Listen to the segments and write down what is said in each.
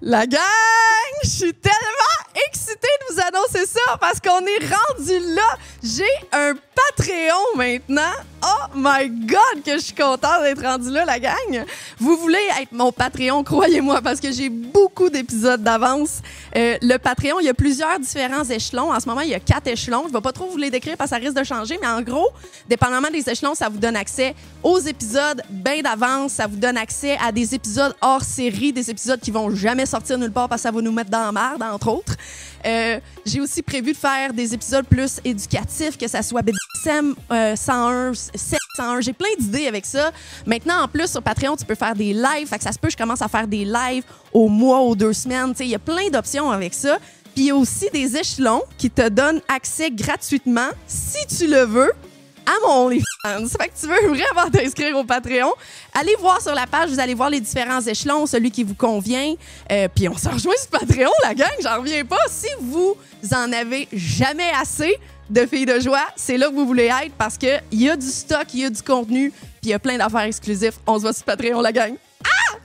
La gang! Je suis tellement excitée de vous annoncer ça parce qu'on est rendu là. J'ai un Patreon maintenant. Oh my God, que je suis contente d'être rendue là, la gang. Vous voulez être mon Patreon, croyez-moi, parce que j'ai beaucoup d'épisodes d'avance. Le Patreon, il y a plusieurs différents échelons. En ce moment, il y a 4 échelons. Je ne vais pas trop vous les décrire parce que ça risque de changer, mais en gros, dépendamment des échelons, ça vous donne accès aux épisodes bien d'avance. Ça vous donne accès à des épisodes hors série, des épisodes qui vont jamais sortir nulle part parce que ça va nous mettre dans la merde, entre autres. J'ai aussi prévu de faire des épisodes plus éducatifs, que ça soit BDSM 101, 701. J'ai plein d'idées avec ça. Maintenant, en plus, sur Patreon, tu peux faire des lives. Fait que ça se peut, je commence à faire des lives au mois, aux 2 semaines. Il y a plein d'options avec ça. Puis il y a aussi des échelons qui te donnent accès gratuitement, si tu le veux, à mon OnlyFans. Fait que tu veux vraiment t'inscrire au Patreon, allez voir sur la page, vous allez voir les différents échelons, celui qui vous convient. Puis on se rejoint sur Patreon, la gang, j'en reviens pas. Si vous en avez jamais assez de filles de joie, c'est là que vous voulez être parce qu'il y a du stock, il y a du contenu, puis il y a plein d'affaires exclusives. On se voit sur Patreon, la gang. Ah!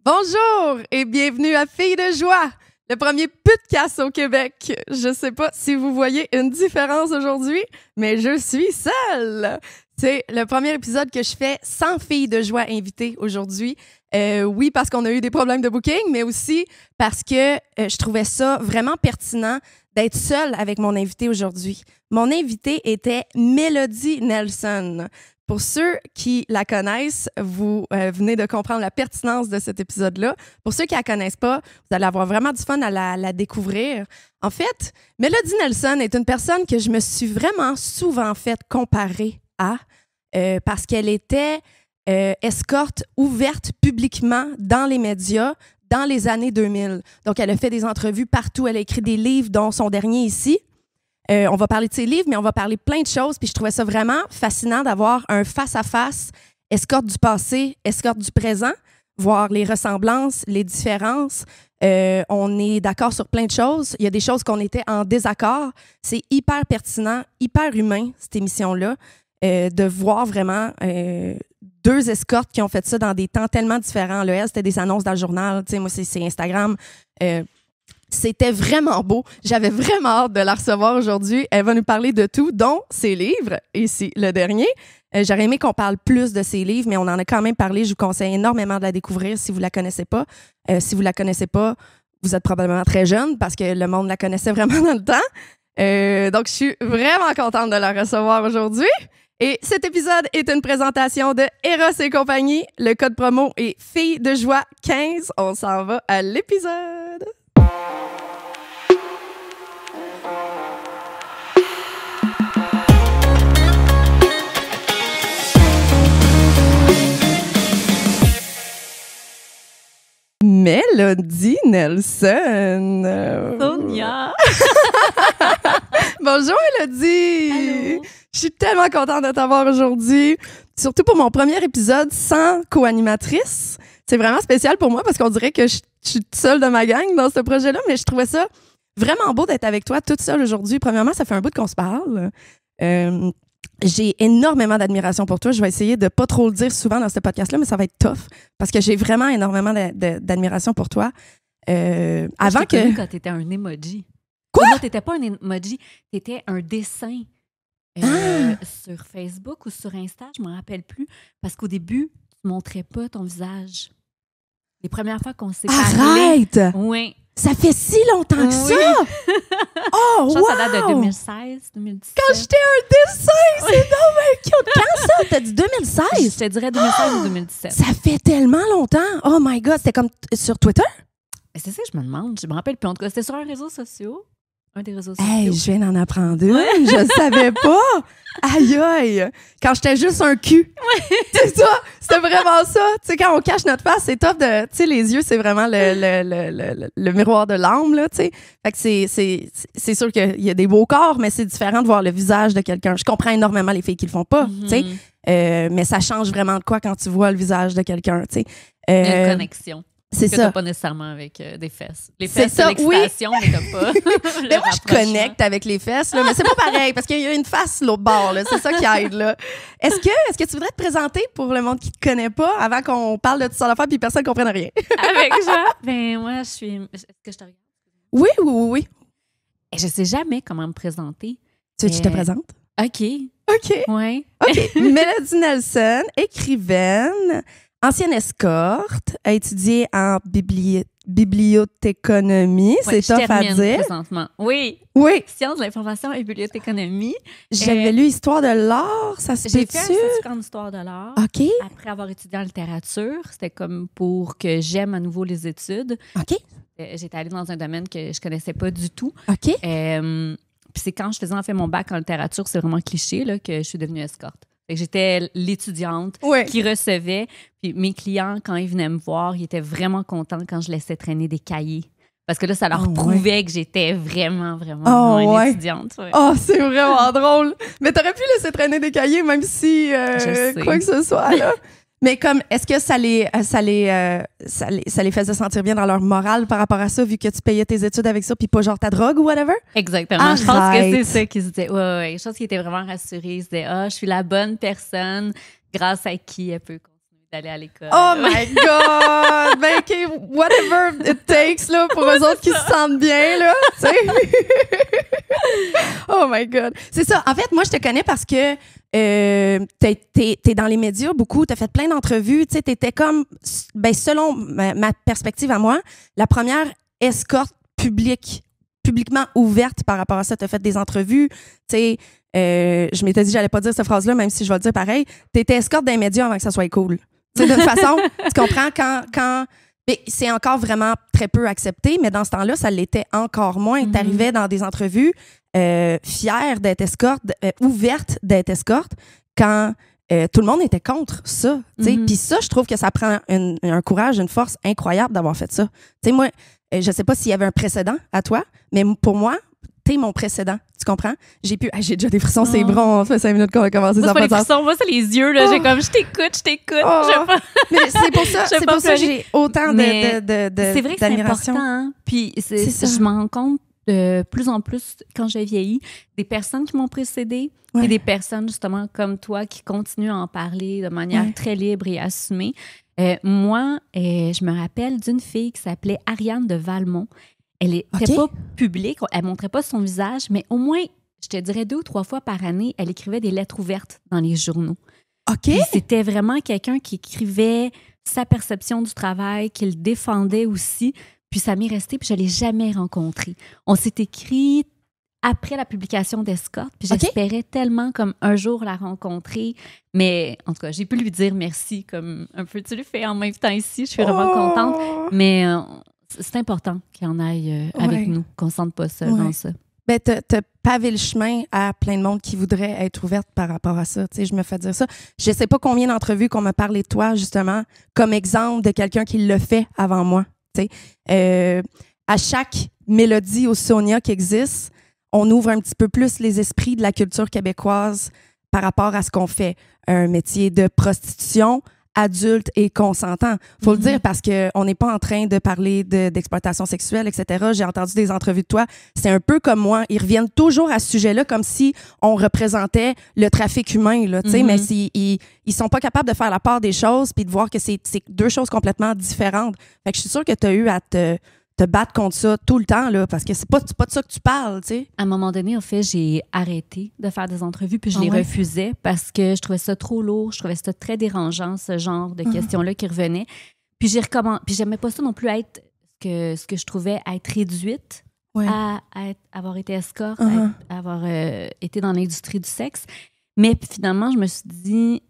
Bonjour et bienvenue à Filles de joie, le premier podcast au Québec. Je sais pas si vous voyez une différence aujourd'hui, mais je suis seule. C'est le premier épisode que je fais sans filles de joie invitées aujourd'hui. Oui, parce qu'on a eu des problèmes de booking, mais aussi parce que je trouvais ça vraiment pertinent d'être seule avec mon invité aujourd'hui. Mon invité était Mélodie Nelson. Pour ceux qui la connaissent, vous venez de comprendre la pertinence de cet épisode-là. Pour ceux qui la connaissent pas, vous allez avoir vraiment du fun à la découvrir. En fait, Mélodie Nelson est une personne que je me suis vraiment souvent fait comparer à parce qu'elle était escorte ouverte publiquement dans les médias dans les années 2000. Donc, elle a fait des entrevues partout. Elle a écrit des livres, dont son dernier ici. On va parler de ses livres, mais on va parler plein de choses. Puis je trouvais ça vraiment fascinant d'avoir un face-à-face, escorte du passé, escorte du présent, voir les ressemblances, les différences. On est d'accord sur plein de choses. Il y a des choses qu'on était en désaccord. C'est hyper pertinent, hyper humain, cette émission-là, de voir vraiment 2 escortes qui ont fait ça dans des temps tellement différents. Elle, c'était des annonces dans le journal. Tu sais, moi, c'est Instagram. C'était vraiment beau. J'avais vraiment hâte de la recevoir aujourd'hui. Elle va nous parler de tout, dont ses livres. Ici, le dernier. J'aurais aimé qu'on parle plus de ses livres, mais on en a quand même parlé. Je vous conseille énormément de la découvrir si vous ne la connaissez pas. Si vous ne la connaissez pas, vous êtes probablement très jeune parce que le monde la connaissait vraiment dans le temps. Donc, je suis vraiment contente de la recevoir aujourd'hui. Et cet épisode est une présentation de Eros et compagnie. Le code promo est Filles de joie 15. On s'en va à l'épisode. Mélodie Nelson. Sonia. Bonjour Mélodie. Allô. Je suis tellement contente de t'avoir aujourd'hui. Surtout pour mon premier épisode sans co-animatrice. C'est vraiment spécial pour moi parce qu'on dirait que je suis seule de ma gang dans ce projet-là, mais je trouvais ça vraiment beau d'être avec toi toute seule aujourd'hui. Premièrement, ça fait un bout qu'on se parle. J'ai énormément d'admiration pour toi. Je vais essayer de pas trop le dire souvent dans ce podcast-là, mais ça va être tough parce que j'ai vraiment énormément d'admiration pour toi. Avant que... connu quand t'étais un emoji. Quoi? Non, t'étais pas un emoji, t'étais un dessin sur Facebook ou sur Insta, je m'en rappelle plus, parce qu'au début, tu montrais pas ton visage. Les premières fois qu'on s'est parlé... Arrête! Oui. Ça fait si longtemps que ça! Oh, Je pense wow! que ça date de 2016, 2017. Quand j'étais un dessin, c'est donc cute. Quand ça? T'as dit 2016? Je te dirais 2016 ou 2017. Ça fait tellement longtemps. Oh my God, c'était comme sur Twitter? Mais c'est ça que je me demande. Je me rappelle plus. En tout cas, c'était sur un réseau social. Un des réseaux sociaux. Hey, je viens d'en apprendre une. Je le savais pas. Aïe, aïe. Quand j'étais juste un cul. C'est ça. C'était vraiment ça. Tu sais, quand on cache notre face, c'est top de... Tu sais, les yeux, c'est vraiment le miroir de l'âme, là, tu sais. Fait que c'est sûr qu'il y a des beaux corps, mais c'est différent de voir le visage de quelqu'un. Je comprends énormément les filles qui le font pas, tu sais. Mais ça change vraiment de quoi quand tu vois le visage de quelqu'un, tu sais. Une connexion. C'est que ça. t'as pas nécessairement avec des fesses. Les C'est fesses, c'est ça, l'excitation, mais t'as pas le Mais moi, je rapprochement. connecte avec les fesses, là, mais c'est pas pareil parce qu'il y a une face l'autre bord. Là. C'est ça qui aide. Là. Est-ce que tu voudrais te présenter pour le monde qui te connaît pas avant qu'on parle de toutes sortes d'affaires puis personne ne comprenne rien? Avec Jean, ben moi, je suis... Est-ce que je te regarde? Oui, oui, oui, oui. Je sais jamais comment me présenter. Tu veux que je te présente? OK. OK. Ouais. OK. Mélodie Nelson, écrivaine, ancienne escorte, a étudié en bibliothéconomie. Ouais, C'est tough à termine dire. présentement. Oui. Oui. Sciences de l'information et bibliothéconomie. J'avais lu Histoire de l'art, ça se J'ai fait un peut-tu? certificat en histoire de l'art. OK. Après avoir étudié en littérature, c'était comme pour que j'aime à nouveau les études. OK. J'étais allée dans un domaine que je connaissais pas du tout. OK. Puis c'est quand je faisais en fait mon bac en littérature, c'est vraiment cliché là, que je suis devenue escorte. Fait que j'étais l'étudiante Ouais. qui recevait. Puis mes clients, quand ils venaient me voir, ils étaient vraiment contents quand je laissais traîner des cahiers. Parce que là, ça leur prouvait que j'étais vraiment, vraiment une étudiante. Ouais. Oh, c'est vraiment drôle. Mais t'aurais pu laisser traîner des cahiers, même si Je sais. quoi que ce soit, là. Mais comme, est-ce que ça les faisait sentir bien dans leur morale par rapport à ça, vu que tu payais tes études avec ça, puis pas genre ta drogue ou whatever? Exactement. Je pense que Arrête. c'est ça qu'ils se disaient. Ouais. Je pense qu'ils étaient vraiment rassurés. Ils se disaient, je suis la bonne personne grâce à qui elle peut continuer d'aller à l'école. Oh my God! Ben, OK, whatever it takes, là, pour eux autres qui se sentent bien, là, tu sais. Oh my God. C'est ça. En fait, moi, je te connais parce que t'es dans les médias beaucoup, t'as fait plein d'entrevues, tu sais, t'étais comme, ben, selon ma perspective à moi, la première escorte publiquement ouverte par rapport à ça. T'as fait des entrevues, tu sais, je m'étais dit, j'allais pas dire cette phrase-là, même si je vais le dire pareil. T'étais escorte des médias avant que ça soit cool. Tu sais, d'une façon, tu comprends, quand mais c'est encore vraiment très peu accepté, mais dans ce temps-là, ça l'était encore moins. Mm-hmm. T'arrivais dans des entrevues fière d'être escorte, ouverte d'être escorte, quand tout le monde était contre ça. Mm-hmm. Puis ça, je trouve que ça prend un courage, une force incroyable d'avoir fait ça. T'sais, moi, je sais pas s'il y avait un précédent à toi, mais pour moi, t'es mon précédent. Tu comprends? J'ai déjà des frissons, c'est bon. Ça fait 5 minutes qu'on a commencé. Moi, Ça c'est pas les passe. frissons, moi, c'est les yeux. Là. J'ai comme, je t'écoute. Oh. Je sais pas. Mais c'est pour ça, Je vais pas que j'ai autant Mais de c'est vrai que c'est d'admiration. important. Hein? Puis C'est ça. je m'en rends compte de plus en plus, quand j'ai vieilli, des personnes qui m'ont précédée Ouais. et des personnes, justement, comme toi, qui continuent à en parler de manière très libre et assumée. Moi, je me rappelle d'une fille qui s'appelait Ariane de Valmont. Elle n'était pas publique, elle montrait pas son visage, mais au moins, je te dirais 2 ou 3 fois par année, elle écrivait des lettres ouvertes dans les journaux. OK. Puis c'était vraiment quelqu'un qui écrivait sa perception du travail, qui le défendait aussi. Puis ça m'est resté, puis je ne l'ai jamais rencontré. On s'est écrit après la publication d'Escorte, puis j'espérais tellement comme un jour la rencontrer. Mais en tout cas, j'ai pu lui dire merci, comme un peu tu le fais en même temps ici. Je suis vraiment contente. Mais c'est important qu'il y en aille avec nous, qu'on ne se sente pas seul dans ça. Ben, t'as pavé le chemin à plein de monde qui voudrait être ouverte par rapport à ça. Tu sais, je me fais dire ça. Je sais pas combien d'entrevues qu'on m'a parlé de toi, justement, comme exemple de quelqu'un qui l'a fait avant moi. Tu sais, à chaque mélodie au Sonia qui existe, on ouvre un petit peu plus les esprits de la culture québécoise par rapport à ce qu'on fait. Un métier de prostitution, adulte et consentant. Faut le dire parce qu'on n'est pas en train de parler d'exploitation sexuelle, etc. J'ai entendu des entrevues de toi. C'est un peu comme moi. Ils reviennent toujours à ce sujet-là comme si on représentait le trafic humain, là, mais ils sont pas capables de faire la part des choses puis de voir que c'est 2 choses complètement différentes. Fait que je suis sûre que tu as eu à te battre contre ça tout le temps, là, parce que c'est pas de ça que tu parles, tu sais. À un moment donné, en fait, j'ai arrêté de faire des entrevues, puis je les refusais parce que je trouvais ça trop lourd, je trouvais ça très dérangeant, ce genre de questions-là qui revenaient. Puis puis j'aimais pas ça non plus être ce que je trouvais être réduite à avoir été escorte, à avoir été dans l'industrie du sexe. Mais finalement, je me suis dit,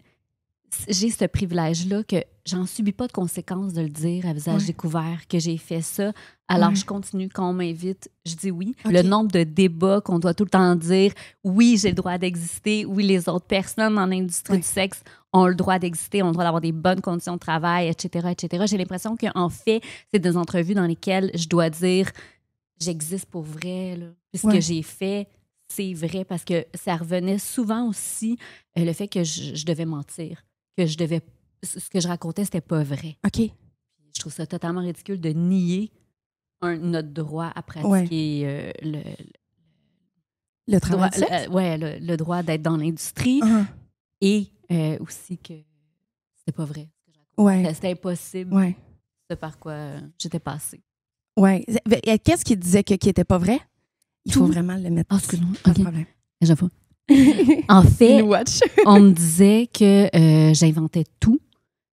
j'ai ce privilège-là que j'en subis pas de conséquences de le dire à visage découvert, que j'ai fait ça. Alors, je continue. Quand on m'invite, je dis oui. Le nombre de débats qu'on doit tout le temps dire, oui, j'ai le droit d'exister. Oui, les autres personnes dans l'industrie du sexe ont le droit d'exister, ont le droit d'avoir des bonnes conditions de travail, etc., etc. J'ai l'impression qu'en fait, c'est des entrevues dans lesquelles je dois dire j'existe pour vrai. Là. Puis ce que j'ai fait, c'est vrai, parce que ça revenait souvent aussi le fait que je devais mentir, que ce que je racontais, c'était pas vrai. OK. Je trouve ça totalement ridicule de nier notre droit à pratiquer le travail du sexe? le droit d'être dans l'industrie et aussi que c'était pas vrai. C'était impossible ce par quoi j'étais passée. Oui. Qu'est-ce qu'il disait qui n'était pas vrai? Il faut vraiment le mettre. Excuse-moi. Pas de problème. J'avoue. En fait, on me disait que j'inventais tout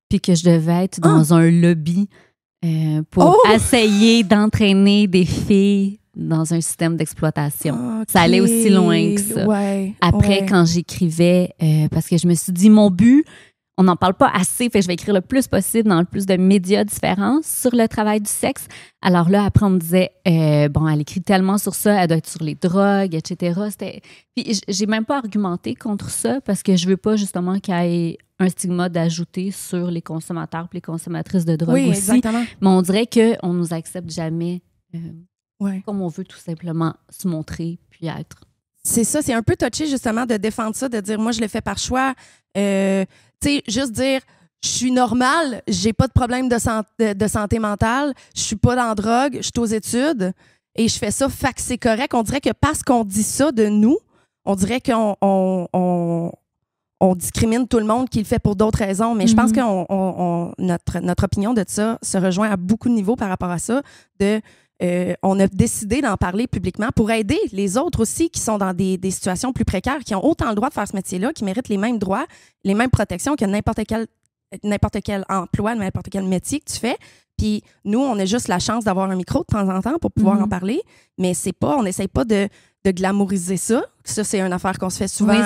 puis que je devais être dans un lobby pour essayer d'entraîner des filles dans un système d'exploitation. Ça allait aussi loin que ça. Après, quand j'écrivais, parce que je me suis dit, mon but, on n'en parle pas assez, fait que je vais écrire le plus possible dans le plus de médias différents sur le travail du sexe. Alors là, après, on me disait, elle écrit tellement sur ça, elle doit être sur les drogues, etc. Puis j'ai même pas argumenté contre ça parce que je veux pas justement qu'il y ait un stigma d'ajouter sur les consommateurs et les consommatrices de drogue aussi. Exactement. Mais on dirait qu'on nous accepte jamais comme on veut tout simplement se montrer puis être. C'est ça, c'est un peu touché justement de défendre ça, de dire, moi, je le fais par choix. Tu sais, juste dire, je suis normale, j'ai pas de problème de santé mentale, je suis pas dans la drogue, je suis aux études et je fais ça, fait que c'est correct. On dirait que parce qu'on dit ça de nous, on dirait qu'on discrimine tout le monde qui le fait pour d'autres raisons. Mais je pense que notre opinion de ça se rejoint à beaucoup de niveaux par rapport à ça. On a décidé d'en parler publiquement pour aider les autres aussi qui sont dans des situations plus précaires, qui ont autant le droit de faire ce métier-là, qui méritent les mêmes droits, les mêmes protections que n'importe quel emploi, n'importe quel métier que tu fais. Puis nous, on a juste la chance d'avoir un micro de temps en temps pour pouvoir en parler, mais on n'essaye pas de glamouriser ça. Ça, c'est une affaire qu'on se fait souvent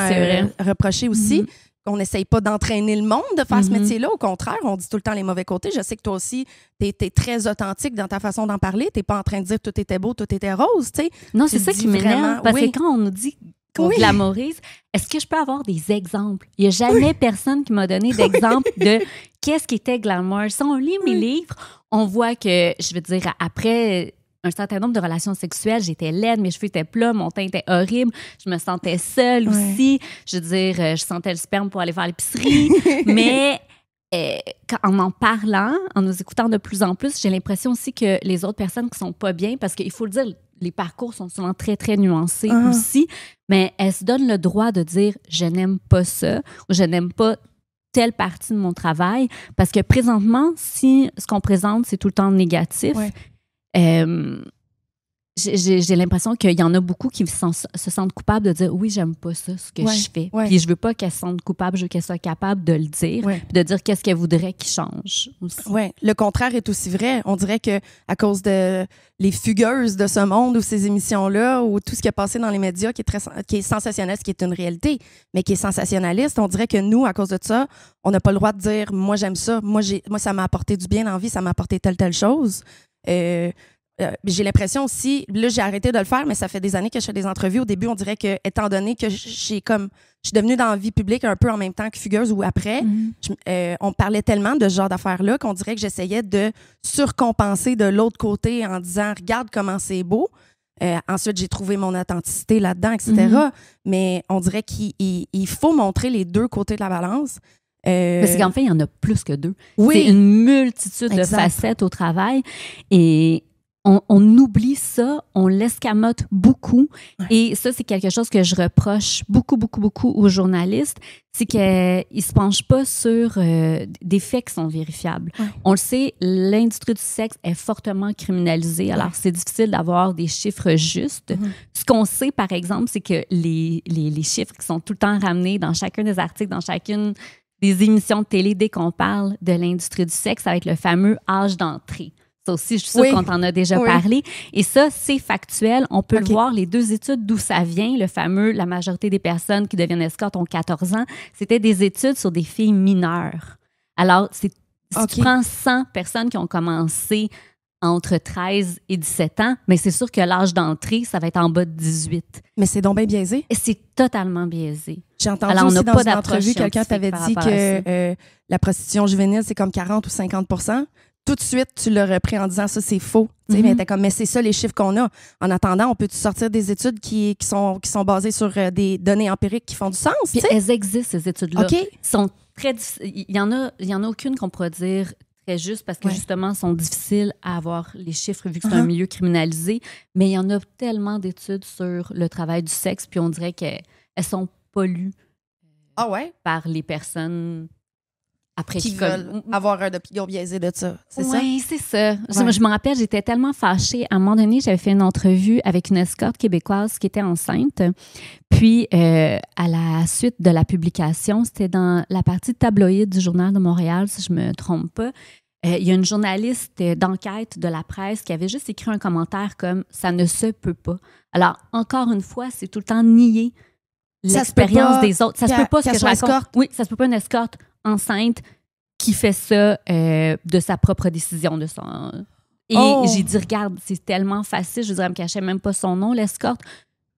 reprocher aussi. On n'essaye pas d'entraîner le monde de faire ce métier-là. Au contraire, on dit tout le temps les mauvais côtés. Je sais que toi aussi, tu es très authentique dans ta façon d'en parler. Tu n'es pas en train de dire tout était beau, tout était rose. T'sais. Non, c'est ça qui m'énerve. Parce que quand on nous dit qu'on glamourise, est-ce que je peux avoir des exemples? Il n'y a jamais personne qui m'a donné d'exemple de qu'est-ce qui était glamour. Si on lit mes livres, on voit que, je veux dire, après un certain nombre de relations sexuelles, j'étais laide, mes cheveux étaient plats, mon teint était horrible, je me sentais seule aussi. Je veux dire, je sentais le sperme pour aller faire l'épicerie. Mais en parlant, en nous écoutant de plus en plus, j'ai l'impression aussi que les autres personnes qui sont pas bien, parce qu'il faut le dire, les parcours sont souvent très, très nuancés aussi, mais elles se donnent le droit de dire « je n'aime pas ça » ou « je n'aime pas telle partie de mon travail », parce que présentement, si ce qu'on présente, c'est tout le temps négatif, j'ai l'impression qu'il y en a beaucoup qui se sentent coupables de dire « oui, j'aime pas ça, ce que je fais ». Puis je veux pas qu'elles se sentent coupables, je veux qu'elles soient capables de le dire, puis de dire qu'est-ce qu'elles voudraient qu'il change aussi. Oui, le contraire est aussi vrai. On dirait que à cause de les fugueuses de ce monde ou ces émissions-là ou tout ce qui a passé dans les médias qui est sensationnaliste, qui est une réalité, mais qui est sensationnaliste, on dirait que nous, à cause de ça, on n'a pas le droit de dire « moi, j'aime ça, moi ça m'a apporté du bien dans la vie, ça m'a apporté telle chose ». J'ai l'impression aussi, là j'ai arrêté de le faire, mais ça fait des années que je fais des entrevues. Au début, on dirait que, étant donné que je suis devenue dans la vie publique un peu en même temps que fugueuse ou après, on parlait tellement de ce genre d'affaires-là qu'on dirait que j'essayais de surcompenser de l'autre côté en disant « regarde comment c'est beau ». Ensuite, j'ai trouvé mon authenticité là-dedans, etc. Mais on dirait qu'il faut montrer les deux côtés de la balance. Parce qu'en fait, il y en a plus que deux. C'est une multitude de facettes au travail et on oublie ça, on l'escamote beaucoup. Et ça, c'est quelque chose que je reproche beaucoup aux journalistes, c'est qu'ils ne se penchent pas sur des faits qui sont vérifiables. On le sait, l'industrie du sexe est fortement criminalisée, alors c'est difficile d'avoir des chiffres justes. Ce qu'on sait, par exemple, c'est que les chiffres qui sont tout le temps ramenés dans chacun des articles, dans chacune des émissions de télé, dès qu'on parle de l'industrie du sexe, ça va être le fameux âge d'entrée. Ça aussi, je suis sûre qu'on t'en a déjà parlé. Et ça, c'est factuel. On peut le voir, les deux études d'où ça vient, le fameux, la majorité des personnes qui deviennent escortes ont 14 ans, c'était des études sur des filles mineures. Alors, si tu prends 100 personnes qui ont commencé entre 13 et 17 ans, mais c'est sûr que l'âge d'entrée, ça va être en bas de 18. Mais c'est donc bien biaisé. Et c'est totalement biaisé. J'ai entendu aussi dans une entrevue, quelqu'un t'avait dit que la prostitution juvénile, c'est comme 40 ou 50 %. Tout de suite, tu l'as repris en disant ça, c'est faux. Mais t'es comme, mais c'est ça les chiffres qu'on a. En attendant, on peut sortir des études qui sont basées sur des données empiriques qui font du sens. Puis elles existent, ces études-là. Sont très il y en a aucune qu'on pourrait dire très justes parce que justement, sont difficiles à avoir les chiffres vu que c'est un milieu criminalisé. Mais il y en a tellement d'études sur le travail du sexe, puis on dirait qu'elles sont pas lues par les personnes après qui veulent avoir un opinion biaisée de ça. C'est ça? Oui, c'est ça. Je me rappelle, j'étais tellement fâchée. À un moment donné, j'avais fait une entrevue avec une escorte québécoise qui était enceinte. Puis, à la suite de la publication, c'était dans la partie tabloïd du Journal de Montréal, si je ne me trompe pas. Il y a une journaliste d'enquête de la presse qui avait juste écrit un commentaire comme « ça ne se peut pas ». Alors, encore une fois, c'est tout le temps nier l'expérience des autres. Ça se peut pas ce que je raconte. Oui, ça se peut pas une escorte enceinte qui fait ça de sa propre décision. Et j'ai dit, regarde, c'est tellement facile. Je veux dire, elle me cachait même pas son nom, l'escorte.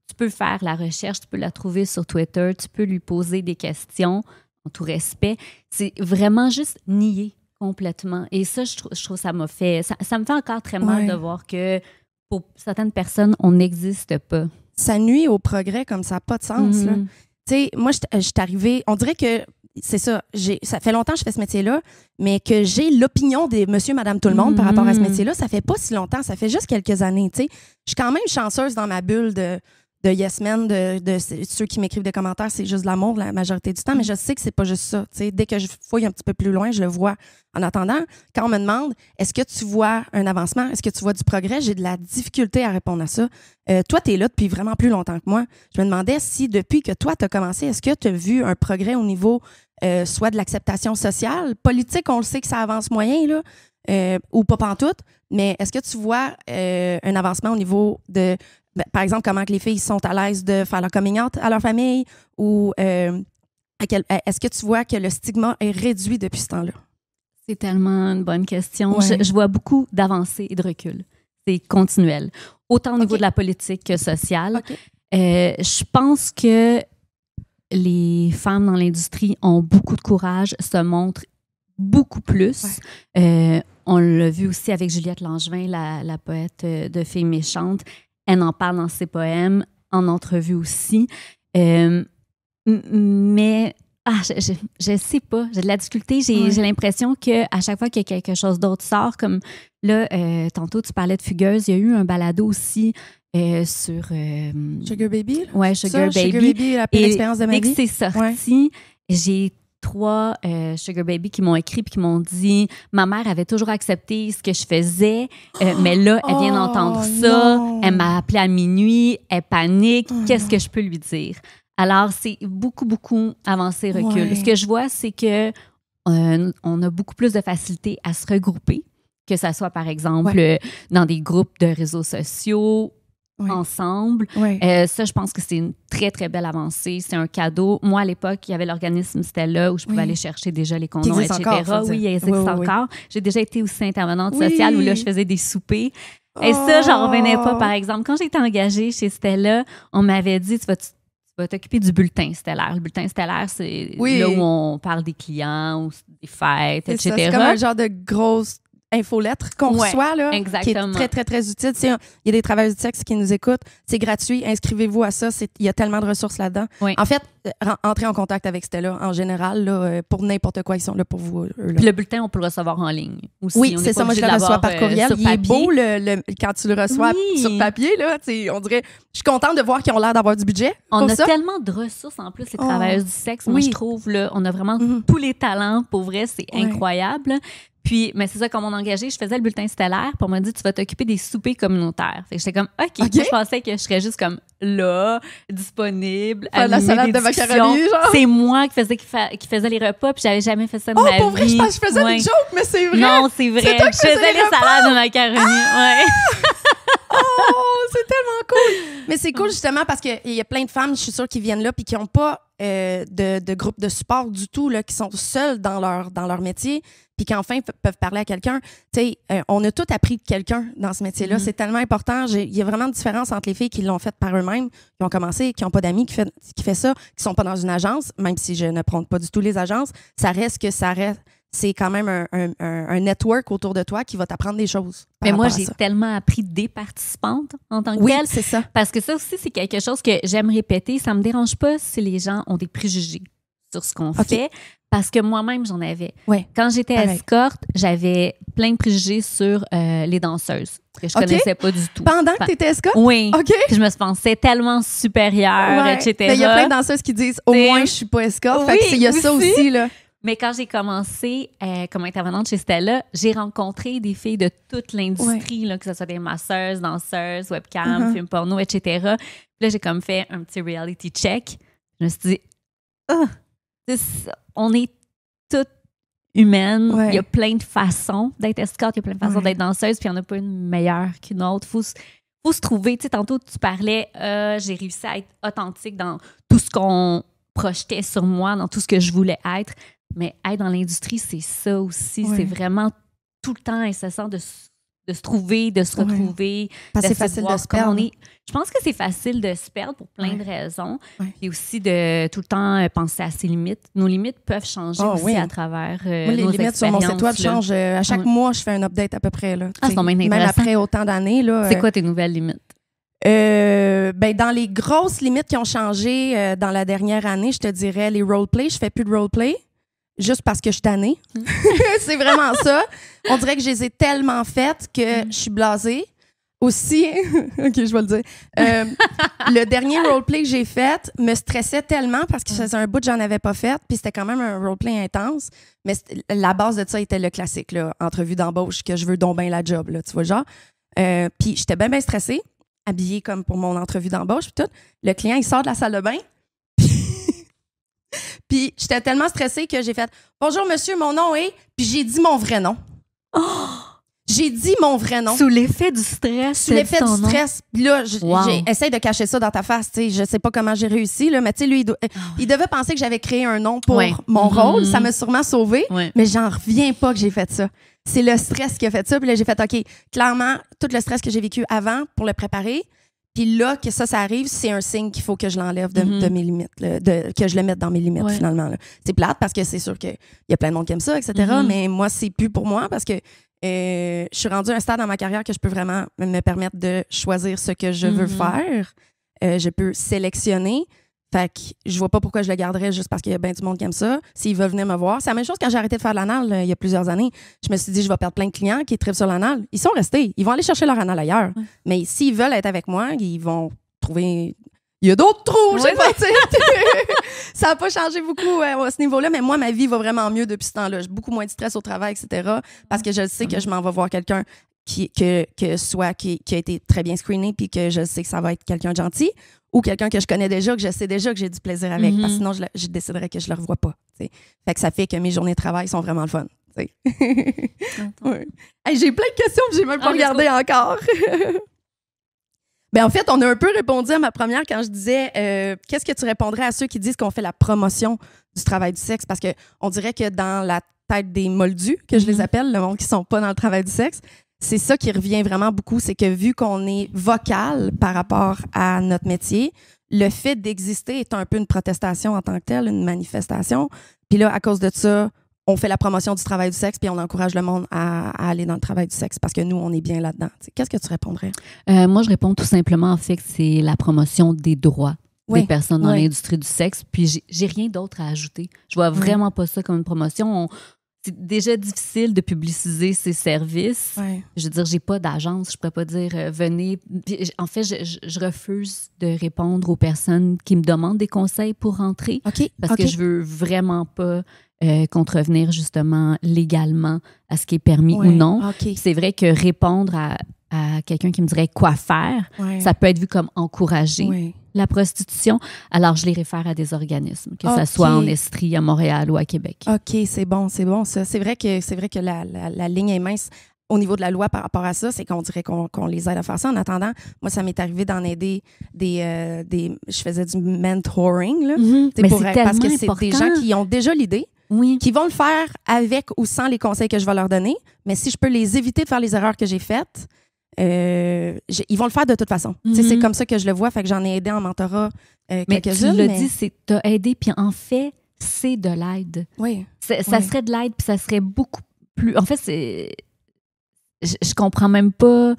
Tu peux faire la recherche, tu peux la trouver sur Twitter, tu peux lui poser des questions en tout respect. C'est vraiment juste nier complètement. Et ça, je trouve ça m'a fait... Ça me fait encore très mal de voir que pour certaines personnes, on n'existe pas. Ça nuit au progrès comme ça n'a pas de sens. Tu sais, moi, je suis arrivée... On dirait que c'est ça. Ça fait longtemps que je fais ce métier-là, mais que j'ai l'opinion des monsieur, madame, tout le monde par rapport à ce métier-là, ça fait pas si longtemps. Ça fait juste quelques années. Tu sais, je suis quand même chanceuse dans ma bulle de Yes Men, de ceux qui m'écrivent des commentaires, c'est juste de l'amour la majorité du temps, mais je sais que c'est pas juste ça. Tu sais, dès que je fouille un petit peu plus loin, je le vois. En attendant, quand on me demande « Est-ce que tu vois un avancement? Est-ce que tu vois du progrès? » J'ai de la difficulté à répondre à ça. Toi, tu es là depuis vraiment plus longtemps que moi. Je me demandais si, depuis que toi, tu as commencé, est-ce que tu as vu un progrès au niveau soit de l'acceptation sociale? Politique, on le sait que ça avance moyen, là, ou pas pantoute, mais est-ce que tu vois un avancement au niveau de... par exemple, comment que les filles sont à l'aise de faire leur coming out à leur famille ou est-ce que tu vois que le stigma est réduit depuis ce temps-là? C'est tellement une bonne question. Je vois beaucoup d'avancées et de recul. C'est continuel. Autant au niveau de la politique que sociale. Je pense que les femmes dans l'industrie ont beaucoup de courage, se montrent beaucoup plus. On l'a vu aussi avec Juliette Langevin, la poète de Filles méchantes. Elle en parle dans ses poèmes, en entrevue aussi. Mais je sais pas, j'ai de la difficulté. J'ai l'impression qu'à chaque fois qu'il y a quelque chose d'autre sort, comme là, tantôt tu parlais de Fugueuse, il y a eu un balado aussi sur... Sugar Baby? Oui, Sugar Baby. Sugar Baby, la pire expérience de ma vie. Dès que c'est sorti, j'ai 3 Sugar Baby qui m'ont écrit et qui m'ont dit « Ma mère avait toujours accepté ce que je faisais, mais là, elle vient d'entendre ça, elle m'a appelé à minuit, elle panique, qu'est-ce que je peux lui dire? » Alors, c'est beaucoup, beaucoup avancé, recul. Ce que je vois, c'est que on a beaucoup plus de facilité à se regrouper, que ça soit, par exemple, dans des groupes de réseaux sociaux, ensemble. Ça, je pense que c'est une très, très belle avancée. C'est un cadeau. Moi, à l'époque, il y avait l'organisme Stella où je pouvais aller chercher déjà les condoms, etc. Encore, il existe encore. J'ai déjà été aussi intervenante sociale où là, je faisais des soupers. Et ça, j'en revenais pas, par exemple. Quand j'ai été engagée chez Stella, on m'avait dit, tu vas t'occuper du bulletin stellaire. Le bulletin stellaire, c'est là où on parle des clients, ou des fêtes, etc. C'est comme un genre de grosse infolettre qu'on reçoit, là, qui est très, très, très utile. Il y a des travailleurs du sexe qui nous écoutent. C'est gratuit. Inscrivez-vous à ça. Il y a tellement de ressources là-dedans. En fait, entrez en contact avec Stella en général là, pour n'importe quoi. Ils sont là pour vous. Puis le bulletin, on peut le recevoir en ligne aussi. Oui, c'est ça. Moi, je le reçois par courriel. Il est beau quand tu le reçois sur papier. Là, on dirait... Je suis contente de voir qu'ils ont l'air d'avoir du budget. On a tellement de ressources en plus, les travailleuses du sexe. Moi, je trouve, là, on a vraiment tous les talents. Pour vrai, c'est incroyable. Puis, mais c'est ça, quand on m'a engagée, je faisais le bulletin stellaire. Puis on m'a dit, tu vas t'occuper des soupers communautaires. Fait que j'étais comme, OK. Moi, je pensais que je serais juste comme là, disponible, à la salade de macaroni, genre. C'est moi qui faisais les repas, puis j'avais jamais fait ça de ma vie. Oh, pour vrai, je pense que je faisais des jokes, mais c'est vrai. Non, c'est vrai. C'est toi qui je faisais les salades de macaroni. Oh, c'est tellement cool! Mais c'est cool justement parce qu'il y a plein de femmes, je suis sûre, qui viennent là puis qui n'ont pas de groupe de support du tout, là, qui sont seules dans leur métier puis qui enfin peuvent parler à quelqu'un. Tu sais, on a tout appris de quelqu'un dans ce métier-là. C'est tellement important. Il y a vraiment une différence entre les filles qui l'ont fait par eux-mêmes, qui ont commencé, qui n'ont pas d'amis, qui fait ça, qui sont pas dans une agence, même si je ne prône pas du tout les agences. C'est quand même un network autour de toi qui va t'apprendre des choses. Mais moi, j'ai tellement appris des participantes en tant que telle. Oui, c'est ça. Parce que ça aussi, c'est quelque chose que j'aime répéter. Ça me dérange pas si les gens ont des préjugés sur ce qu'on fait parce que moi-même, j'en avais. Ouais. Quand j'étais Pareil. escorte, j'avais plein de préjugés sur les danseuses que je connaissais pas du tout. Pendant que tu étais escorte? Oui. OK. Puis je me pensais tellement supérieure, Ouais. etc. Mais il y a plein de danseuses qui disent au moins je suis pas escorte. Fait que il y a ça aussi là. Mais quand j'ai commencé comme intervenante chez Stella, j'ai rencontré des filles de toute l'industrie, là, que ce soit des masseuses, danseuses, webcam, films porno, etc. Puis là, j'ai comme fait un petit reality check. Je me suis dit, on est toutes humaines. Ouais. Il y a plein de façons d'être escorte, il y a plein de façons d'être danseuse, puis il n'y en a pas une meilleure qu'une autre. Faut se trouver. Tu sais, tantôt, tu parlais, j'ai réussi à être authentique dans tout ce qu'on projetait sur moi, dans tout ce que je voulais être. Mais être dans l'industrie, c'est ça aussi. Ouais. C'est vraiment tout le temps incessant de se trouver, de se retrouver. Parce que c'est facile de se perdre. Je pense que c'est facile de se perdre pour plein de raisons. Ouais. Puis aussi de tout le temps penser à ses limites. Nos limites peuvent changer aussi à travers Moi, les nos limites sur mon site web expériences, là. changent. À chaque mois, je fais un update à peu près. Là, Ah, c'est donc bien même intéressant. après autant d'années. Là, C'est quoi tes nouvelles limites? Ben, dans les grosses limites qui ont changé dans la dernière année, je te dirais les roleplay. Je fais plus de roleplay. Juste parce que je suis tannée. C'est vraiment ça. On dirait que je les ai tellement faites que je suis blasée. Aussi, OK, je vais le dire. Le dernier roleplay que j'ai fait me stressait tellement parce que ça faisait un bout que j'en avais pas fait, puis c'était quand même un roleplay intense. Mais la base de ça était le classique, là, entrevue d'embauche, que je veux donc bien la job, là, tu vois, genre. Puis j'étais bien stressée, habillée comme pour mon entrevue d'embauche, puis tout. Le client, il sort de la salle de bain. Puis j'étais tellement stressée que j'ai fait « Bonjour, monsieur, mon nom est... » Puis j'ai dit mon vrai nom. Oh! J'ai dit mon vrai nom. Sous l'effet du stress. Sous l'effet du stress. Puis là, j'essaie de cacher ça dans ta face. Tu sais, je sais pas comment j'ai réussi, là, mais tu sais, lui, il devait penser que j'avais créé un nom pour mon rôle. Ça m'a sûrement sauvée, mais j'en reviens pas que j'ai fait ça. C'est le stress qui a fait ça. Puis là, j'ai fait, OK, clairement, tout le stress que j'ai vécu avant pour le préparer. Puis là, que ça arrive, c'est un signe qu'il faut que je l'enlève de mes limites, là, que je le mette dans mes limites, finalement. Là. C'est plate parce que c'est sûr qu'il y a plein de monde qui aime ça, etc. Mais moi, c'est plus pour moi parce que je suis rendue à un stade dans ma carrière que je peux vraiment me permettre de choisir ce que je veux faire. Je peux sélectionner. Fait que je vois pas pourquoi je le garderais juste parce qu'il y a bien du monde qui aime ça. S'ils veulent venir me voir. C'est la même chose quand j'ai arrêté de faire de l'anal il y a plusieurs années. Je me suis dit, je vais perdre plein de clients qui tripent sur l'anal. Ils sont restés. Ils vont aller chercher leur anal ailleurs. Mais s'ils veulent être avec moi, ils vont trouver... Il y a d'autres trous, je sais pas. Ça n'a pas changé beaucoup à ce niveau-là, mais moi, ma vie va vraiment mieux depuis ce temps-là. J'ai beaucoup moins de stress au travail, etc. Parce que je sais que je m'en vais voir quelqu'un qui a été très bien screené puis que je sais que ça va être quelqu'un de gentil ou quelqu'un que je connais déjà, que je sais déjà que j'ai du plaisir avec. Parce que sinon, je déciderais que je le revois pas. T'sais. Fait que ça fait que mes journées de travail sont vraiment le fun. Ouais. Hey, j'ai plein de questions que j'ai même pas regardées encore. Ben, en fait, on a un peu répondu à ma première quand je disais qu'est-ce que tu répondrais à ceux qui disent qu'on fait la promotion du travail du sexe? Parce qu'on dirait que dans la tête des moldus, que je les appelle, le monde qui sont pas dans le travail du sexe, c'est ça qui revient vraiment beaucoup, c'est que vu qu'on est vocal par rapport à notre métier, le fait d'exister est un peu une protestation en tant que telle, une manifestation. Puis là, à cause de ça, on fait la promotion du travail du sexe puis on encourage le monde à aller dans le travail du sexe parce que nous, on est bien là-dedans. T'sais, qu'est-ce que tu répondrais? Moi, je réponds tout simplement, en fait, que c'est la promotion des droits des personnes dans l'industrie du sexe. Puis j'ai rien d'autre à ajouter. Je vois vraiment pas ça comme une promotion. C'est déjà difficile de publiciser ses services. Je veux dire, j'ai pas d'agence. Je pourrais pas dire venez. En fait, je refuse de répondre aux personnes qui me demandent des conseils pour rentrer. Parce que je veux vraiment pas contrevenir justement légalement à ce qui est permis ou non. C'est vrai que répondre à quelqu'un qui me dirait quoi faire, ça peut être vu comme encourager la prostitution. Alors, je les réfère à des organismes, que ce soit en Estrie, à Montréal ou à Québec. OK, c'est bon ça. C'est vrai que la ligne est mince au niveau de la loi par rapport à ça, c'est qu'on dirait qu'on les aide à faire ça. En attendant, moi, ça m'est arrivé d'en aider je faisais du mentoring, là, mais parce que c'est des gens qui ont déjà l'idée, qui vont le faire avec ou sans les conseils que je vais leur donner, mais si je peux les éviter de faire les erreurs que j'ai faites, ils vont le faire de toute façon. C'est comme ça que je le vois, fait que j'en ai aidé en mentorat quelques-unes. Mais tu l'as dit, c'est t'as aidé, puis en fait, c'est de l'aide. Ça serait de l'aide, puis ça serait beaucoup plus... En fait, je comprends même pas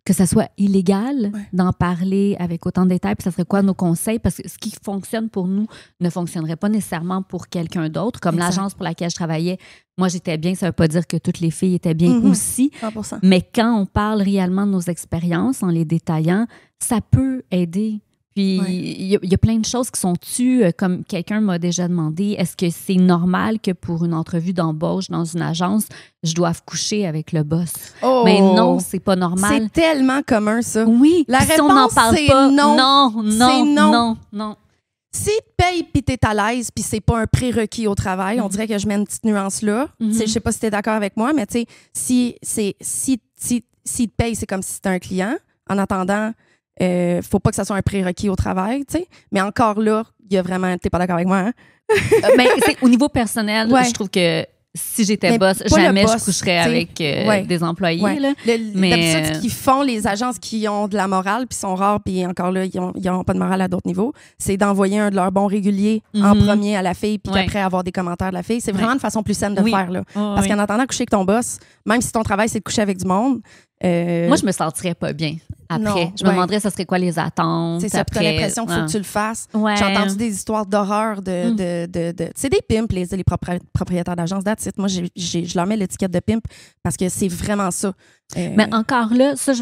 que ça soit illégal d'en parler avec autant de détails, puis ça serait quoi nos conseils? Parce que ce qui fonctionne pour nous ne fonctionnerait pas nécessairement pour quelqu'un d'autre. Comme l'agence pour laquelle je travaillais, moi, j'étais bien, ça ne veut pas dire que toutes les filles étaient bien aussi. 100%. Mais quand on parle réellement de nos expériences en les détaillant, ça peut aider. Puis, il y a plein de choses qui sont tues. Comme quelqu'un m'a déjà demandé, est-ce que c'est normal que pour une entrevue d'embauche dans une agence, je doive coucher avec le boss? Oh! Mais non, c'est pas normal. C'est tellement commun, ça. Oui. La réponse, si on n'en parle c'est pas, non. Non. S'il te paye puis t'es à l'aise puis c'est pas un prérequis au travail, on dirait que je mets une petite nuance là. Je sais pas si t'es d'accord avec moi, mais tu sais, s'il te paye, c'est comme si c'était un client. En attendant, faut pas que ça soit un prérequis au travail, tu sais. Mais encore là, il y a vraiment... T'es pas d'accord avec moi, hein? Mais au niveau personnel, je trouve que si j'étais boss, jamais je coucherais avec des employés. Ouais. Là. D'habitude, ce qu'ils font, les agences qui ont de la morale, puis sont rares, puis encore là, ils n'ont pas de morale à d'autres niveaux, c'est d'envoyer un de leurs bons réguliers en premier à la fille, puis qu'après avoir des commentaires de la fille. C'est vraiment une façon plus saine de le faire. Là. Parce qu'en attendant de coucher avec ton boss, même si ton travail, c'est de coucher avec du monde... Moi, je me sentirais pas bien après. Non, je me demanderais, ça serait quoi les attentes. C'est ça, tu as l'impression qu'il faut que tu le fasses. Ouais. J'ai entendu des histoires d'horreur c'est des pimps, les propriétaires d'agences. Moi, je leur mets l'étiquette de pimp parce que c'est vraiment ça. Mais encore là, ça,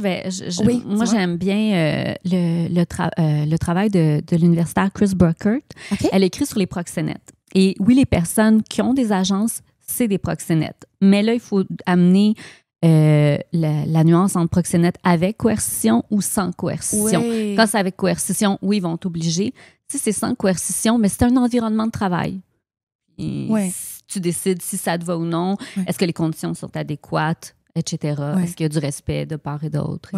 moi, j'aime bien le travail de l'universitaire Chris Burkert. Okay. Elle écrit sur les proxénètes. Et oui, les personnes qui ont des agences, c'est des proxénètes. Mais là, il faut amener... la nuance entre proxénète avec coercition ou sans coercition. Oui. Quand c'est avec coercition, oui, ils vont t'obliger. Si c'est sans coercition, mais c'est un environnement de travail. Si tu décides si ça te va ou non, est-ce que les conditions sont adéquates, etc. Est-ce qu'il y a du respect de part et d'autre?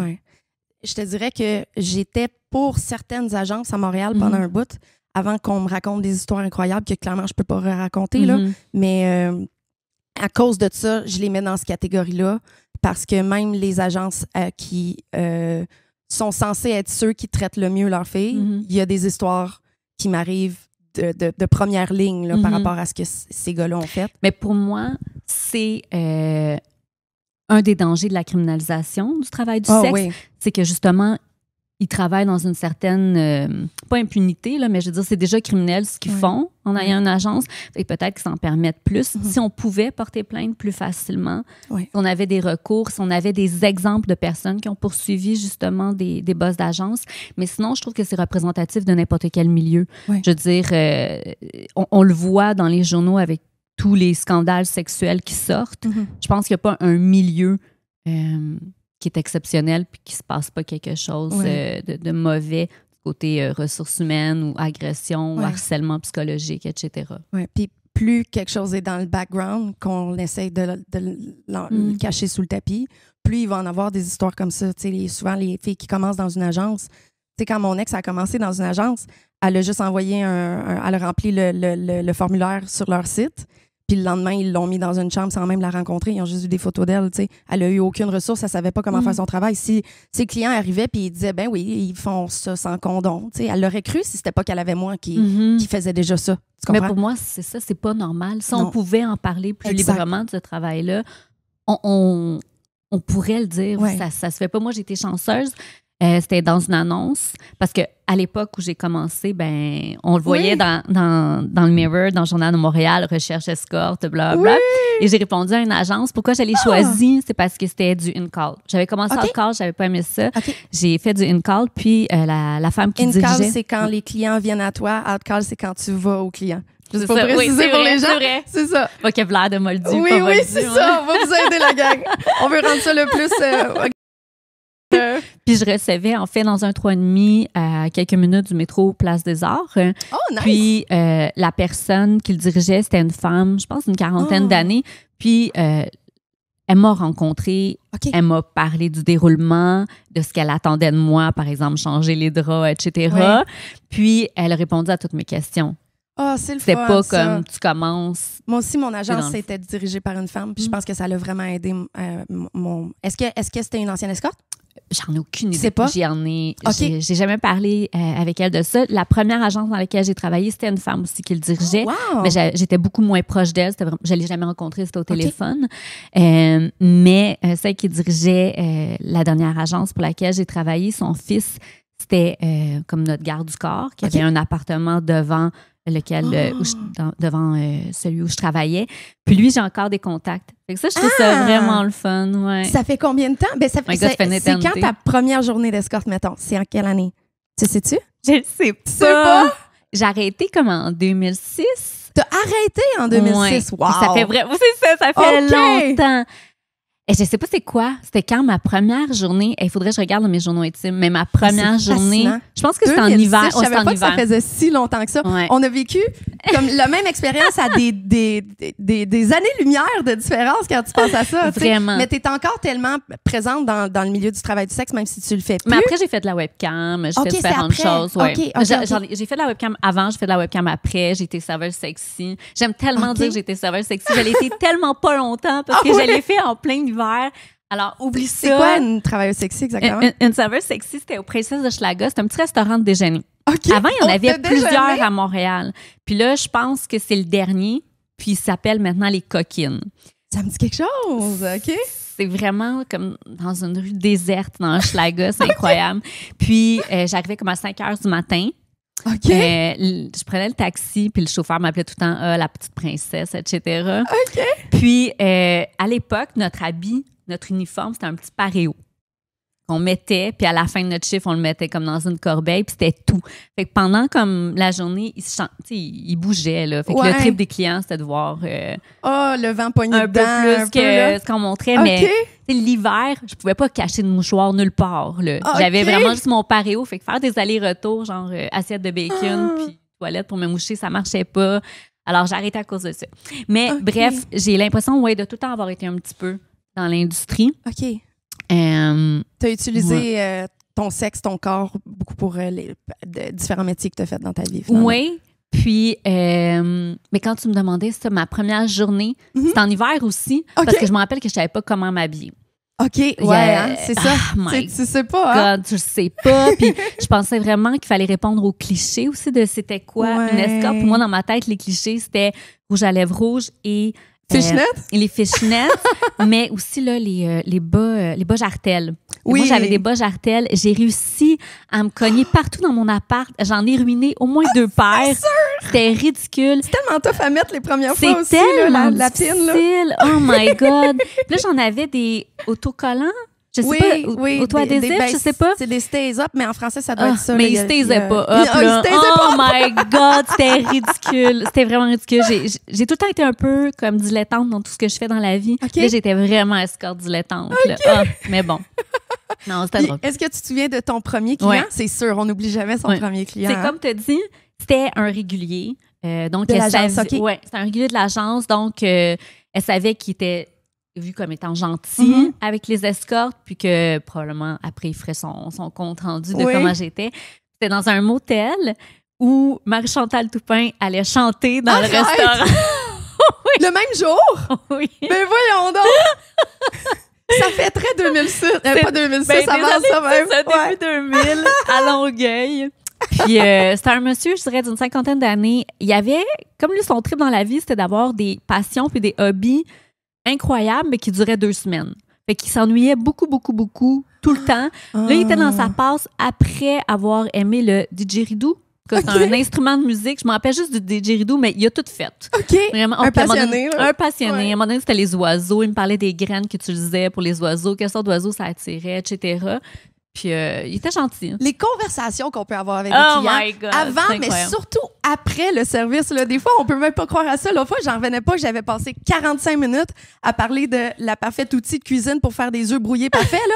Je te dirais que j'étais pour certaines agences à Montréal pendant un bout, avant qu'on me raconte des histoires incroyables que clairement je peux pas raconter, là. Mais... à cause de ça, je les mets dans cette catégorie-là parce que même les agences qui sont censées être ceux qui traitent le mieux leurs filles, il y a des histoires qui m'arrivent de première ligne là, par rapport à ce que ces gars-là ont fait. Mais pour moi, c'est un des dangers de la criminalisation du travail du sexe. C'est que justement, ils travaillent dans une certaine, pas impunité, là, mais je veux dire, c'est déjà criminel ce qu'ils font en ayant une agence. Et peut-être qu'ils s'en permettent plus. Si on pouvait porter plainte plus facilement, si on avait des recours, si on avait des exemples de personnes qui ont poursuivi justement des boss d'agence. Mais sinon, je trouve que c'est représentatif de n'importe quel milieu. Je veux dire, on le voit dans les journaux avec tous les scandales sexuels qui sortent. Je pense qu'il n'y a pas un milieu... qui est exceptionnel puis qu'il ne se passe pas quelque chose de mauvais du côté ressources humaines ou agression ou harcèlement psychologique, etc. Puis plus quelque chose est dans le background, qu'on essaye de le cacher sous le tapis, plus il va en avoir des histoires comme ça. Souvent, les filles qui commencent dans une agence, quand mon ex a commencé dans une agence, elle a juste envoyé elle a rempli le formulaire sur leur site. Puis le lendemain, ils l'ont mis dans une chambre sans même la rencontrer. Ils ont juste vu des photos d'elle. T'sais. Elle n'a eu aucune ressource. Elle ne savait pas comment faire son travail. Si ses clients arrivaient et ils disaient, ben oui, ils font ça sans condom. T'sais, elle l'aurait cru si c'était pas qu'elle avait moi qui faisait déjà ça. Tu comprends? Mais pour moi, c'est ça. C'est pas normal. Si on pouvait en parler plus librement de ce travail-là, on pourrait le dire. Ça se fait pas. Moi, j'ai été chanceuse. C'était dans une annonce parce qu'à l'époque où j'ai commencé, ben on le voyait dans le Mirror, dans le Journal de Montréal, recherche escorte, blablabla. Et j'ai répondu à une agence. Pourquoi je l'ai choisi? C'est parce que c'était du in-call. J'avais commencé en call, j'avais pas aimé ça. J'ai fait du in-call, puis la femme qui dirigeait... In-call, c'est quand les clients viennent à toi. Out-call, c'est quand tu vas au client. Juste pour préciser pour les gens. C'est ça. Vocabulaire de Moldu. Oui, c'est ça. On va vous aider, la gang. On veut rendre ça le plus... Puis je recevais, en fait, dans un 3,5 à quelques minutes du métro Place des Arts. Oh, nice! Puis la personne qui le dirigeait, c'était une femme, je pense, d'une quarantaine d'années. Puis elle m'a rencontrée, elle m'a parlé du déroulement, de ce qu'elle attendait de moi, par exemple, changer les draps, etc. Puis elle a répondu à toutes mes questions. Ah, c'est le fun, c'était pas ça. comme tu commences. Moi aussi, mon agence était dirigée par une femme, puis je pense que ça l'a vraiment aidé. Est-ce que c'était une ancienne escorte? J'en ai aucune idée. Tu sais pas? J'ai jamais parlé avec elle de ça. La première agence dans laquelle j'ai travaillé, c'était une femme aussi qui le dirigeait. Wow. Mais j'étais beaucoup moins proche d'elle. Je ne l'ai jamais rencontrée, c'était au téléphone. Mais celle qui dirigeait la dernière agence pour laquelle j'ai travaillé, son fils, c'était comme notre garde du corps, qui avait un appartement devant devant celui où je travaillais. Puis lui, j'ai encore des contacts. Fait que ça, je trouve ça vraiment le fun. Ouais. Ça fait combien de temps? Ben, c'est quand ta première journée d'escorte, mettons? C'est en quelle année? Tu sais-tu? Je le sais pas. Tu sais pas? J'ai arrêté comme en 2006. T'as arrêté en 2006? Ouais. Wow! Ça fait vraiment... C'est ça, ça fait longtemps. Et je sais pas c'est quoi. C'était quand ma première journée. Il faudrait que je regarde mes journaux intimes. Mais ma première journée, je pense que c'était en hiver. Je savais pas que ça faisait si longtemps que ça. Ouais. On a vécu comme la même expérience à des années-lumière de différence quand tu penses à ça. Vraiment. Mais tu es encore tellement présente dans le milieu du travail du sexe, même si tu le fais plus. Mais après, j'ai fait de la webcam. J'ai fait différentes choses. Ouais. J'ai fait de la webcam avant, j'ai fait de la webcam après. J'ai été serveuse sexy. J'aime tellement dire que j'ai été serveuse sexy. Je l'ai été tellement pas longtemps parce que je l'ai fait en plein hiver. Alors, oublie ça. C'est quoi une travailleuse sexy exactement? Une serveuse sexy, c'était au Princesse de Schlaga. C'est un petit restaurant de déjeuner. Okay. Avant, il y en avait plusieurs à Montréal. Puis là, je pense que c'est le dernier. Puis il s'appelle maintenant Les Coquines. Ça me dit quelque chose, OK? C'est vraiment comme dans une rue déserte dans Schlaga. C'est incroyable. Puis j'arrivais comme à 5 heures du matin. OK. Je prenais le taxi, puis le chauffeur m'appelait tout le temps la petite princesse, etc. OK. Puis, à l'époque, notre habit, notre uniforme, c'était un petit paréo qu'on mettait, puis à la fin de notre chiffre, on le mettait comme dans une corbeille, puis c'était tout. Fait que pendant comme la journée, il bougeait, là. Fait que le trip des clients, c'était de voir le vent poigné un dedans, peu plus que ce qu'on montrait, mais OK. l'hiver, je pouvais pas cacher de mouchoir nulle part, là. J'avais vraiment juste mon paréo, fait que faire des allers-retours, genre assiette de bacon, puis toilette pour me moucher, ça marchait pas. Alors, j'ai arrêté à cause de ça. Mais bref, j'ai l'impression, de tout le temps avoir été un petit peu dans l'industrie. OK. T'as utilisé ton sexe, ton corps, beaucoup pour les différents métiers que t'as fait dans ta vie, finalement. Oui. Puis, mais quand tu me demandais ça, ma première journée, c'était en hiver aussi, parce que je me rappelle que je savais pas comment m'habiller. OK, c'est ça. Tu sais pas, hein? God, tu sais pas. Puis je pensais vraiment qu'il fallait répondre aux clichés aussi de c'était quoi une escorte. Pour moi, dans ma tête, les clichés, c'était rouge à lèvres rouges et... Fishnet? Les fishnets, mais aussi là, les bas jartelles. Oui. Moi, j'avais des bas jartelles. J'ai réussi à me cogner partout dans mon appart. J'en ai ruiné au moins 2 paires. C'était ridicule. C'est tellement tough à mettre les premières fois aussi, tellement la pine. Là. Oh my God. Puis là, j'en avais des autocollants. Je sais pas, auto-adhésifs, je sais pas. C'est des Stays Up, mais en français, ça doit être ça. Mais ils staysaient pas up, là. Oh my God, c'était ridicule. C'était vraiment ridicule. J'ai tout le temps été un peu comme dilettante dans tout ce que je fais dans la vie. Là, j'étais vraiment escorte dilettante. Là. Mais bon. Non, c'était drôle. Est-ce que tu te souviens de ton premier client? Ouais. C'est sûr, on n'oublie jamais son premier client. C'est comme tu as dit, c'était un régulier. Donc, de l'agence, ouais, c'était un régulier de l'agence. Donc, elle savait qu'il était vu comme étant gentil avec les escortes, puis que probablement après, il ferait son compte rendu de comment j'étais. C'était dans un motel où Marie-Chantal Toupin allait chanter dans le restaurant. Le même jour? Oui. Mais voyons donc! Ça fait très 2006. Pas 2006, ça va ça même. C'est ça, début 2000, à Longueuil. Puis c'était un monsieur, je dirais, d'une 50aine d'années. Il y avait, comme lui, son trip dans la vie, c'était d'avoir des passions puis des hobbies incroyables, mais qui duraient 2 semaines. Fait qu'il s'ennuyait beaucoup, beaucoup, beaucoup, tout le temps. Là, il était dans sa passe après avoir aimé le didgeridoo. C'est un instrument de musique. Je me rappelle juste du didgeridoo, mais il a tout fait. OK. Vraiment, un passionné. Un passionné. À un moment donné, c'était les oiseaux. Il me parlait des graines qu'il utilisait pour les oiseaux, quelle sorte d'oiseaux ça attirait, etc. Puis, il était gentil. Les conversations qu'on peut avoir avec des clients my God, avant, mais surtout après le service. Là, des fois, on peut même pas croire à ça. L'autre fois, j'en revenais pas. J'avais passé 45 minutes à parler de la parfaite outil de cuisine pour faire des œufs brouillés parfaits. Là.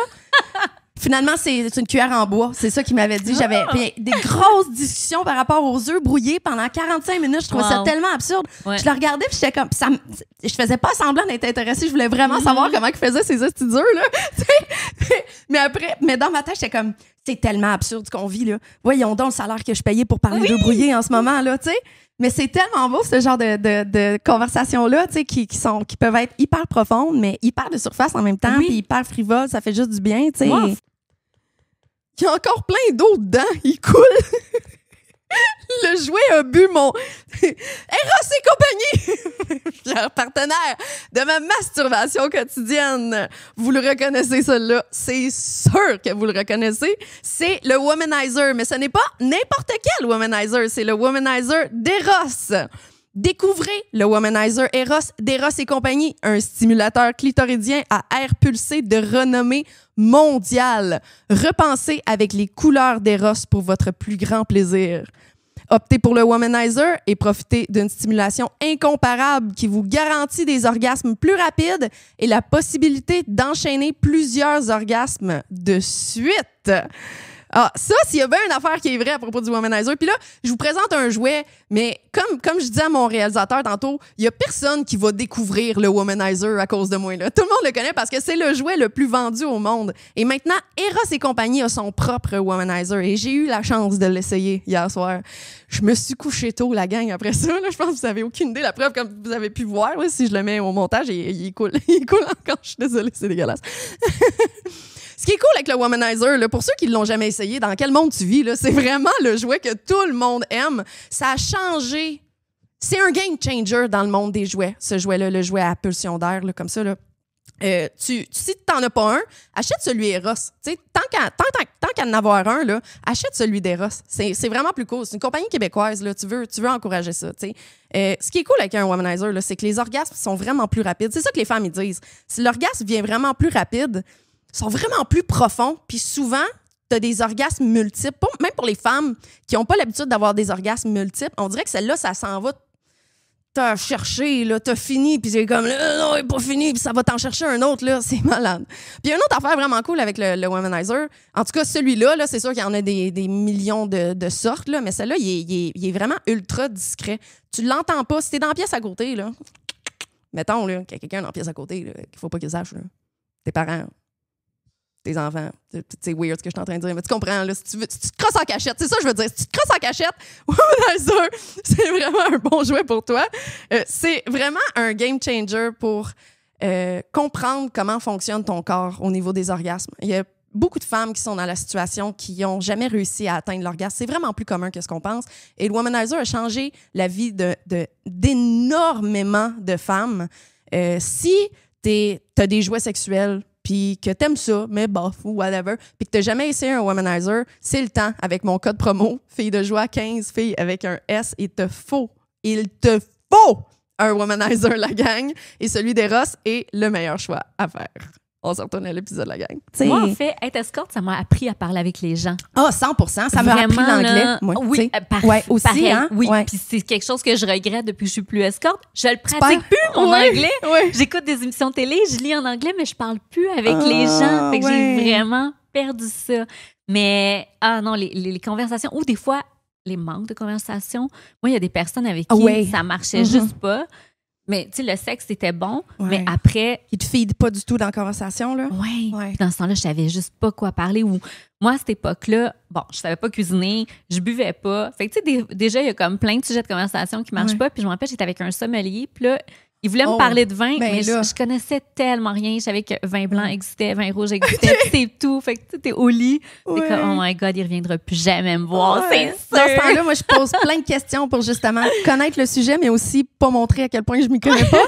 Finalement, c'est une cuillère en bois. C'est ça qu'il m'avait dit. J'avais des grosses discussions par rapport aux œufs brouillés pendant 45 minutes. Je trouvais ça tellement absurde. Ouais. Je le regardais puis j'étais comme... je faisais pas semblant d'être intéressée. Je voulais vraiment savoir comment il faisait ces œufs durs, là. Mais dans ma tête, j'étais comme... C'est tellement absurde ce qu'on vit, là. Voyons donc le salaire que je payais pour parler d'œufs brouillés en ce moment, là, tu sais. Mais c'est tellement beau, ce genre de conversations-là, tu sais, qui peuvent être hyper profondes, mais hyper de surface en même temps, puis hyper frivoles. Ça fait juste du bien, tu sais. Il y a encore plein d'eau dedans. Il coule. Le jouet a bu mon Eros et compagnie, fier partenaire de ma masturbation quotidienne. Vous le reconnaissez, celui-là. C'est sûr que vous le reconnaissez. C'est le Womanizer, mais ce n'est pas n'importe quel Womanizer. C'est le Womanizer d'Eros. Découvrez le Womanizer Eros d'Eros et compagnie, un stimulateur clitoridien à air pulsé de renommée mondiale. Repensez avec les couleurs d'Eros pour votre plus grand plaisir. Optez pour le Womanizer et profitez d'une stimulation incomparable qui vous garantit des orgasmes plus rapides et la possibilité d'enchaîner plusieurs orgasmes de suite. Ah, ça, s'il y a bien une affaire qui est vraie à propos du Womanizer. Puis là, je vous présente un jouet, mais comme je disais à mon réalisateur tantôt, il n'y a personne qui va découvrir le Womanizer à cause de moi. Là. Tout le monde le connaît parce que c'est le jouet le plus vendu au monde. Et maintenant, Eros et compagnie a son propre Womanizer et j'ai eu la chance de l'essayer hier soir. Je me suis couché tôt, la gang, après ça. Là, je pense que vous n'avez aucune idée. La preuve, comme vous avez pu voir, là, si je le mets au montage, il coule. Il coule encore. Je suis désolée, c'est dégueulasse. Ce qui est cool avec le Womanizer, là, pour ceux qui ne l'ont jamais essayé, dans quel monde tu vis, là, c'est vraiment le jouet que tout le monde aime. Ça a changé. C'est un game changer dans le monde des jouets, ce jouet-là, le jouet à pulsion d'air, là, comme ça. Là. Si tu n'en as pas un, achète celui Eros. Tant qu'à en avoir un, là, achète celui d'Eros. C'est vraiment plus cool. C'est une compagnie québécoise. Là, tu veux encourager ça. Ce qui est cool avec un Womanizer, là, c'est que les orgasmes sont vraiment plus rapides. C'est ça que les femmes ils disent. Si l'orgasme vient vraiment plus rapide, ils sont vraiment plus profonds. Puis souvent, tu as des orgasmes multiples. Même pour les femmes qui n'ont pas l'habitude d'avoir des orgasmes multiples, on dirait que celle-là, ça s'en va t'as cherché, là, t'as fini, puis c'est comme, non, il n'est pas fini, puis ça va t'en chercher un autre, là, c'est malade. Puis il y a une autre affaire vraiment cool avec le Womanizer. En tout cas, celui-là, là, c'est sûr qu'il y en a des millions de sortes, là, mais celui-là, il est vraiment ultra discret. Tu l'entends pas. Si t'es dans la pièce à côté, là, mettons, là, qu'il y a quelqu'un dans la pièce à côté, là, qu'il faut pas qu'il sache, là, tes parents, tes enfants. C'est weird ce que je suis en train de dire, mais tu comprends, là, si tu te crosses en cachette, c'est ça que je veux dire. Si tu te crosses en cachette, Womanizer, c'est vraiment un bon jouet pour toi. C'est vraiment un game changer pour comprendre comment fonctionne ton corps au niveau des orgasmes. Il y a beaucoup de femmes qui sont dans la situation qui n'ont jamais réussi à atteindre l'orgasme. C'est vraiment plus commun que ce qu'on pense. Et le Womanizer a changé la vie d'énormément de femmes. Si tu as des jouets sexuels, puis que t'aimes ça, mais bof, ou whatever, puis que t'as jamais essayé un Womanizer, c'est le temps, avec mon code promo, fille de joie 15, fille avec un S, il te faut un Womanizer, la gang, et celui d'Eros est le meilleur choix à faire. On se retourne à l'épisode, la gang. T'sais, moi, en fait, être escorte, ça m'a appris à parler avec les gens. Ah, 100%. Ça m'a appris l'anglais. Moi, oui, ouais, aussi. Pareil, hein? Oui, ouais. Puis c'est quelque chose que je regrette depuis que je suis plus escorte. Je le pratique plus, mon anglais. Ouais. J'écoute des émissions télé, je lis en anglais, mais je parle plus avec les gens. Fait que j'ai vraiment perdu ça. Mais, non, les conversations, ou des fois, les manques de conversation. Moi, il y a des personnes avec qui ça marchait juste pas. Mais, tu sais, le sexe, c'était bon, mais après... Ils te feedent pas du tout dans la conversation, là? Oui. Puis dans ce temps-là, je savais juste pas quoi parler. Ou moi, à cette époque-là, bon, je savais pas cuisiner, je buvais pas. Fait que, tu sais, déjà, il y a comme plein de sujets de conversation qui marchent pas. Puis je me rappelle, j'étais avec un sommelier, puis là, il voulait me parler de vin, mais je connaissais tellement rien. Je savais que vin blanc existait, vin rouge existait, c'est tout. Fait que tu es au lit, t'es comme, oh my God, il reviendra plus jamais me voir, c'est sûr. Dans ce temps-là, moi, je pose plein de questions pour justement connaître le sujet, mais aussi pas montrer à quel point je m'y connais pas.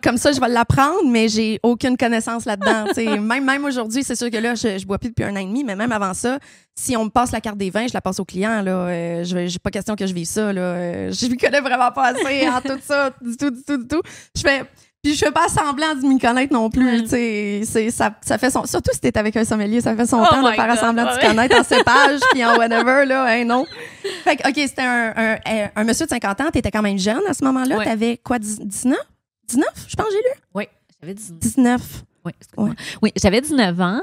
Comme ça, je vais l'apprendre, mais j'ai aucune connaissance là-dedans. Même aujourd'hui, c'est sûr que là, je bois plus depuis 1 an et demi, mais même avant ça, si on me passe la carte des vins, je la passe au client. Là, j'ai pas question que je vive ça. Là, je m'y connais vraiment pas assez en tout ça, du tout. Puis je fais pas semblant de m'y connaître non plus. Ça fait surtout si t'es avec un sommelier, ça fait son temps de faire semblant de te connaître en cépage puis en whatever. Là, non. Fait que, OK, c'était un monsieur de 50 ans. T'étais quand même jeune à ce moment-là. T'avais quoi, 19? 19, je pense que j'ai lu? Oui, j'avais 19. 19. Oui, excuse-moi. Oui, j'avais 19 ans.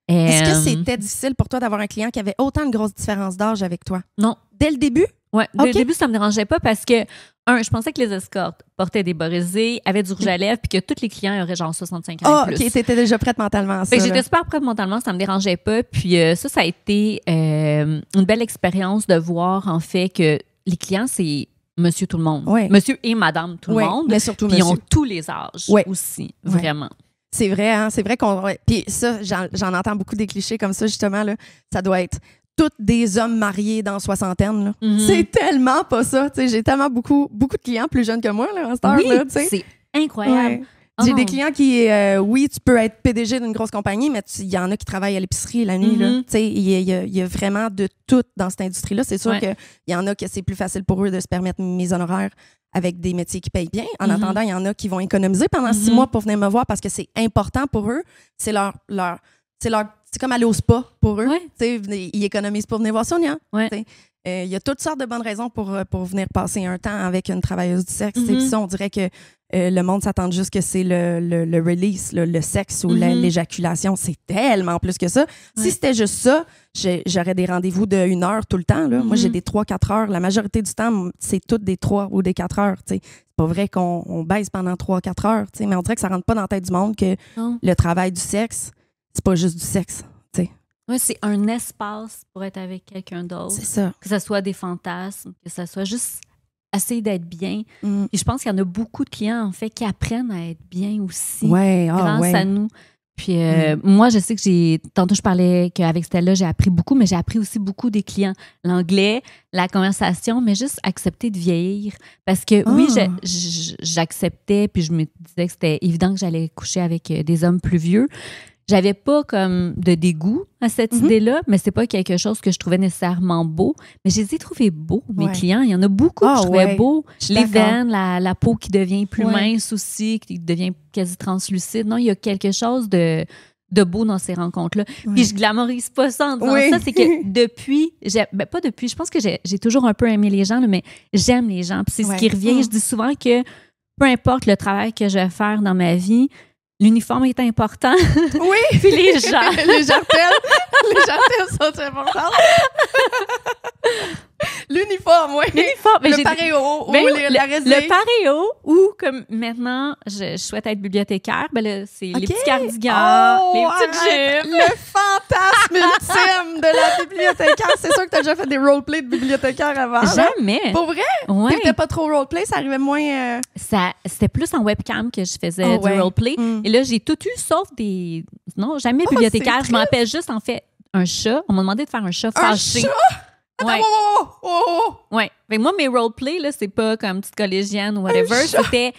Est-ce que c'était difficile pour toi d'avoir un client qui avait autant de grosses différences d'âge avec toi? Non. Dès le début? Oui, dès le début, ça me dérangeait pas parce que, je pensais que les escortes portaient des borisés, avaient du rouge à lèvres, puis que tous les clients auraient genre 65 ans et plus. OK, t'étais déjà prête mentalement à ça. Fait que j'étais super prête mentalement, ça me dérangeait pas. Puis ça a été une belle expérience de voir, en fait, que les clients, c'est monsieur tout le monde. Monsieur et madame tout le monde. Mais surtout puis monsieur. Ils ont tous les âges aussi, vraiment. C'est vrai, hein? C'est vrai qu'on... ouais. Puis ça, j'en entends beaucoup des clichés comme ça, justement, là. Ça doit être tous des hommes mariés dans soixantaine, là. C'est tellement pas ça. Tu sais, j'ai tellement beaucoup de clients plus jeunes que moi, là, à cette heure-là, tu sais. C'est incroyable. Ouais. J'ai des clients qui, oui, tu peux être PDG d'une grosse compagnie, mais il y en a qui travaillent à l'épicerie la nuit. Là. Tu sais, il y a vraiment de tout dans cette industrie-là. C'est sûr qu'il y en a que c'est plus facile pour eux de se permettre mes honoraires avec des métiers qui payent bien. En attendant, il y en a qui vont économiser pendant 6 mois pour venir me voir parce que c'est important pour eux. C'est c'est comme aller au spa pour eux. Ils économisent pour venir voir Sonia. Il y a toutes sortes de bonnes raisons pour venir passer un temps avec une travailleuse du sexe. Puis ça, on dirait que le monde s'attend juste que c'est le release, le sexe ou l'éjaculation. C'est tellement plus que ça. Si c'était juste ça, j'aurais des rendez-vous de 1 heure tout le temps. Là. Moi, j'ai des 3-4 heures. La majorité du temps, c'est toutes des 3 ou des 4 heures. T'sais. C'est pas vrai qu'on baise pendant 3-4 heures. T'sais. Mais on dirait que ça rentre pas dans la tête du monde que le travail du sexe, c'est pas juste du sexe. Oui, c'est un espace pour être avec quelqu'un d'autre. C'est ça. Que ce soit des fantasmes, que ce soit juste essayer d'être bien. Et je pense qu'il y en a beaucoup de clients, en fait, qui apprennent à être bien aussi grâce à nous. Puis moi, je sais que tantôt, je parlais qu'avec Stella, j'ai appris beaucoup, mais j'ai appris aussi beaucoup des clients. L'anglais, la conversation, mais juste accepter de vieillir. Parce que oui, j'acceptais, puis je me disais que c'était évident que j'allais coucher avec des hommes plus vieux. J'avais pas comme de dégoût à cette idée-là, mais c'est pas quelque chose que je trouvais nécessairement beau. Mais je les ai trouvés beaux, mes clients. Il y en a beaucoup que je trouvais beaux. Les veines, la peau qui devient plus mince aussi, qui devient quasi translucide. Non, il y a quelque chose de beau dans ces rencontres-là. Puis je glamourise pas ça en disant ça. C'est que depuis, pas depuis, je pense que j'ai toujours un peu aimé les gens, là, mais j'aime les gens. Puis c'est ce qui revient. Je dis souvent que peu importe le travail que je vais faire dans ma vie, l'uniforme est important. Oui! Puis les gens. les jartelles sont importantes. L'uniforme, oui. L'uniforme. Le paréo ou la résine. Le paréo ou comme maintenant, je souhaite être bibliothécaire, ben là, c'est les petits cardigans, les petites jupes. Le fantasme ultime de la bibliothécaire. C'est sûr que tu as déjà fait des roleplays de bibliothécaire avant. Jamais. Pour vrai? Ouais. T'étais pas trop roleplay, ça arrivait moins... C'était plus en webcam que je faisais du roleplay. Et là, j'ai tout eu, sauf des... Non, jamais bibliothécaire. Je m'en rappelle juste, en fait, un chat. On m'a demandé de faire un chat fâché. Un chat? Ouais. Ouais. Fait que moi, mes roleplays, là, c'est pas comme petite collégienne ou whatever. C'était...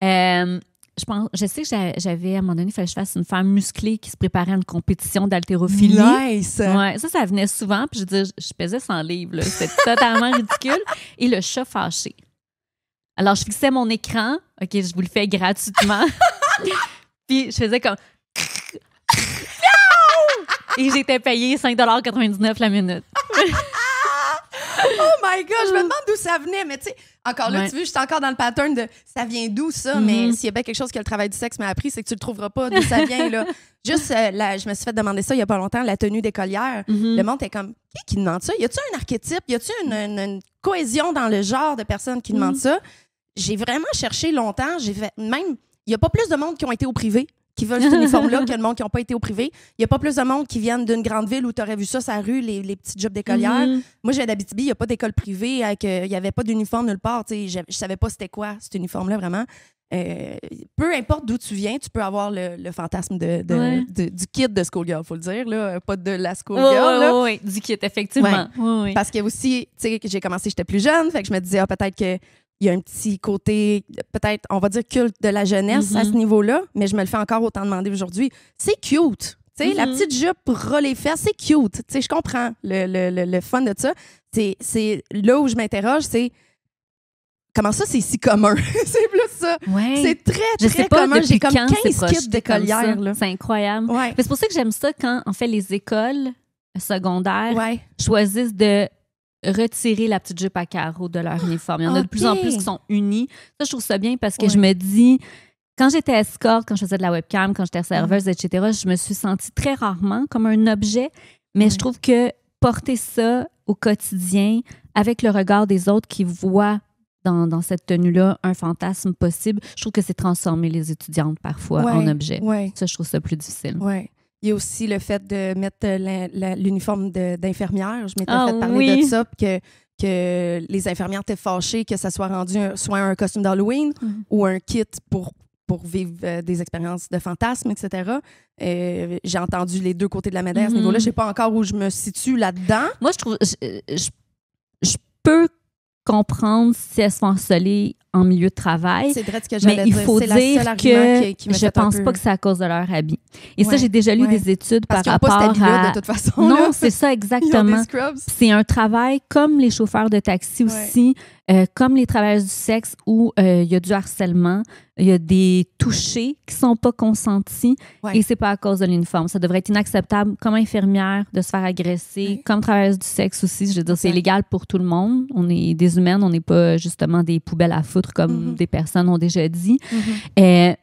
je sais que j'avais, à un moment donné, il fallait que je fasse une femme musclée qui se préparait à une compétition d'haltérophilie. Nice! Ouais, ça venait souvent. Puis je pesais 100 livres. Là. C'était totalement ridicule. Et le chat fâché. Alors, je fixais mon écran. OK, je vous le fais gratuitement. Puis je faisais comme... Et j'étais payée 5,99 la minute. Oh my God, je me demande d'où ça venait. Mais tu sais, encore là, tu vois, j'étais encore dans le pattern de ça vient d'où ça, mais s'il y a bien quelque chose que le travail du sexe m'a appris, c'est que tu le trouveras pas d'où ça vient. Là. Juste, je me suis fait demander ça il y a pas longtemps, la tenue d'écolière. Le monde est comme, qui demande ça? Y a-tu un archétype? Y a-tu une cohésion dans le genre de personnes qui demandent ça? J'ai vraiment cherché longtemps. J'ai fait, même, il y a pas plus de monde qui ont été au privé qui veulent cet uniforme-là que le monde qui n'ont pas été au privé. Il n'y a pas plus de monde qui viennent d'une grande ville où tu aurais vu ça sur la rue, les petites jobs d'écolière. Moi, je viens d'Abitibi, il n'y a pas d'école privée, il n'y avait pas d'uniforme nulle part. Je ne savais pas c'était quoi cet uniforme-là, vraiment. Peu importe d'où tu viens, tu peux avoir le fantasme du kit de schoolgirl, il faut le dire, là, pas de la schoolgirl. Oui, du kit, effectivement. Ouais. Parce que aussi, tu sais, j'ai commencé, j'étais plus jeune, fait que je me disais, peut-être que il y a un petit côté, peut-être, on va dire, culte de la jeunesse à ce niveau-là, mais je me le fais encore autant demander aujourd'hui. C'est cute. La petite jupe pour les fesses, c'est cute. Je comprends le fun de ça. C'est là où je m'interroge, c'est comment ça, c'est si commun? C'est plus ça. Ouais. C'est très, très commun. J'ai comme 15 kits d'écolière. C'est incroyable. Ouais. C'est pour ça que j'aime ça quand, en fait, les écoles secondaires choisissent de retirer la petite jupe à carreaux de leur uniforme. Il y en a de plus en plus qui sont unis. Ça, je trouve ça bien parce que je me dis, quand j'étais escorte, quand je faisais de la webcam, quand j'étais serveuse, etc., je me suis sentie très rarement comme un objet, mais je trouve que porter ça au quotidien avec le regard des autres qui voient dans cette tenue-là un fantasme possible, je trouve que c'est transformer les étudiantes parfois en objets. Ça, je trouve ça plus difficile. Il y a aussi le fait de mettre l'uniforme d'infirmière. Je m'étais fait parler de ça, que les infirmières étaient fâchées que ça soit rendu soit un costume d'Halloween ou un kit pour pour vivre des expériences de fantasmes, etc. J'ai entendu les deux côtés de la médaille à ce niveau-là. Je sais pas encore où je me situe là-dedans. Moi, je trouve... Je peux comprendre si elles se font harceler en milieu de travail. C'est vrai ce que j'allais mais il dire. faut C'est dire que me je pense pas que c'est à cause de leur habit. Et ça, j'ai déjà lu des études parce par rapport rapport pas cet habit-là, à... de toute façon. Non, là. c'est ça, Ils ont exactement. des scrubs. C'est un travail comme les chauffeurs de taxi aussi, comme les travailleurs du sexe où il y a du harcèlement, il y a des touchés qui sont pas consentis et c'est pas à cause de l'uniforme. Ça devrait être inacceptable comme infirmière de se faire agresser, comme travailleuse du sexe aussi. Je veux dire, c'est illégal pour tout le monde. On est des humaines, on n'est pas justement des poubelles à foutre comme des personnes ont déjà dit.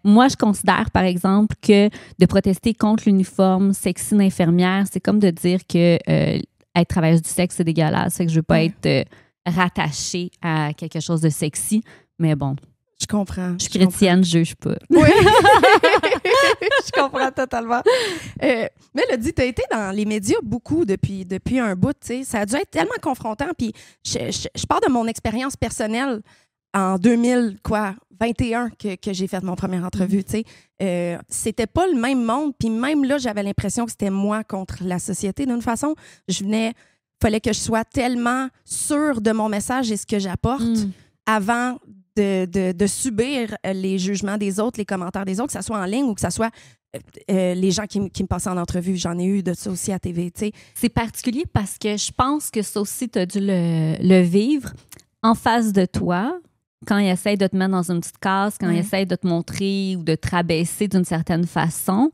Moi, je considère, par exemple, que de protester contre l'uniforme sexy d'infirmière, c'est comme de dire que être travailleuse du sexe, c'est dégueulasse. Fait que je veux pas être rattachée à quelque chose de sexy. Mais bon. Je comprends. Je suis chrétienne, je juge pas. Oui. Je comprends totalement. Mélodie, tu as été dans les médias beaucoup depuis un bout. T'sais. Ça a dû être tellement confrontant. Puis je pars de mon expérience personnelle en 2021 que j'ai fait mon première entrevue. C'était pas le même monde. Puis même là, j'avais l'impression que c'était moi contre la société. D'une façon, fallait que je sois tellement sûre de mon message et ce que j'apporte avant de subir les jugements des autres, les commentaires des autres, que ce soit en ligne ou que ce soit les gens qui me passaient en entrevue. J'en ai eu de ça aussi à TV. T'sais. C'est particulier parce que je pense que ça aussi, tu as dû le vivre en face de toi. Quand ils essayent de te mettre dans une petite case, quand ils essayent de te montrer ou de te rabaisser d'une certaine façon,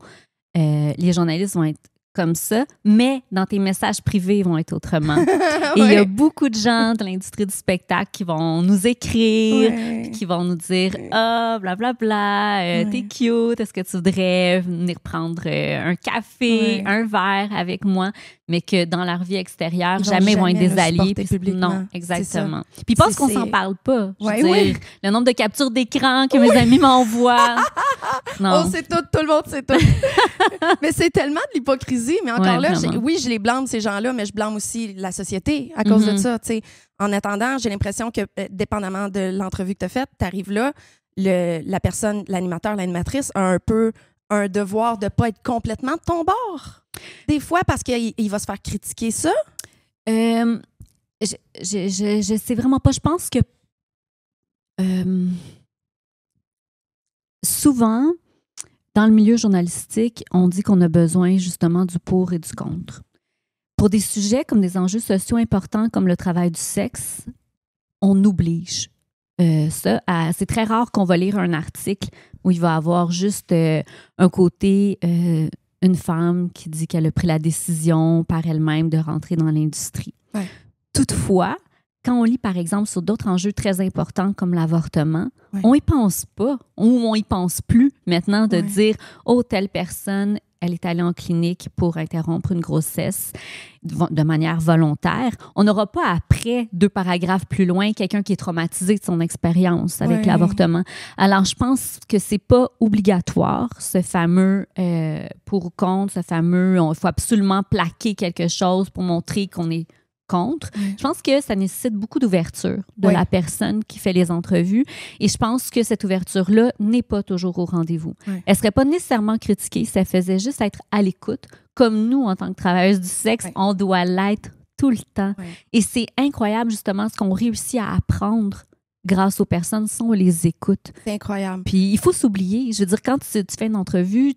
les journalistes vont être comme ça, mais dans tes messages privés, ils vont être autrement. Et il y a beaucoup de gens de l'industrie du spectacle qui vont nous écrire, qui vont nous dire « Ah, blablabla, t'es cute, est-ce que tu voudrais venir prendre un café, un verre avec moi? » Mais que dans leur vie extérieure, jamais ils vont être des alliés. Non, exactement. Puis ils pensent qu'on s'en parle pas. Je veux dire, le nombre de captures d'écran que mes amis m'envoient. Non. On sait tout le monde sait tout. Mais c'est tellement de l'hypocrisie. Mais encore là, je les blâme, ces gens-là, mais je blâme aussi la société à cause de ça. T'sais. En attendant, j'ai l'impression que, dépendamment de l'entrevue que tu as faite, tu arrives là, la personne, l'animateur, l'animatrice a un peu un devoir de ne pas être complètement de ton bord. Des fois, parce qu'il va se faire critiquer ça. Je sais vraiment pas. Je pense que souvent, dans le milieu journalistique, on dit qu'on a besoin justement du pour et du contre. Pour des sujets comme des enjeux sociaux importants comme le travail du sexe, on oblige ça. C'est très rare qu'on va lire un article où il va avoir juste un côté, une femme qui dit qu'elle a pris la décision par elle-même de rentrer dans l'industrie. Ouais. Toutefois, quand on lit, par exemple, sur d'autres enjeux très importants comme l'avortement, on y pense pas ou on y pense plus maintenant de dire « Oh, telle personne, elle est allée en clinique pour interrompre une grossesse de manière volontaire. » On n'aura pas après, 2 paragraphes plus loin, quelqu'un qui est traumatisé de son expérience avec l'avortement. Alors, je pense que c'est pas obligatoire, ce fameux pour ou contre, ce fameux « il faut absolument plaquer quelque chose pour montrer qu'on est contre ». Je pense que ça nécessite beaucoup d'ouverture de la personne qui fait les entrevues et je pense que cette ouverture-là n'est pas toujours au rendez-vous. Elle ne serait pas nécessairement critiquée si elle faisait juste être à l'écoute. Comme nous, en tant que travailleuses du sexe, on doit l'être tout le temps. Et c'est incroyable justement ce qu'on réussit à apprendre grâce aux personnes si on les écoute. C'est incroyable. Puis il faut s'oublier. Je veux dire, quand tu fais une entrevue,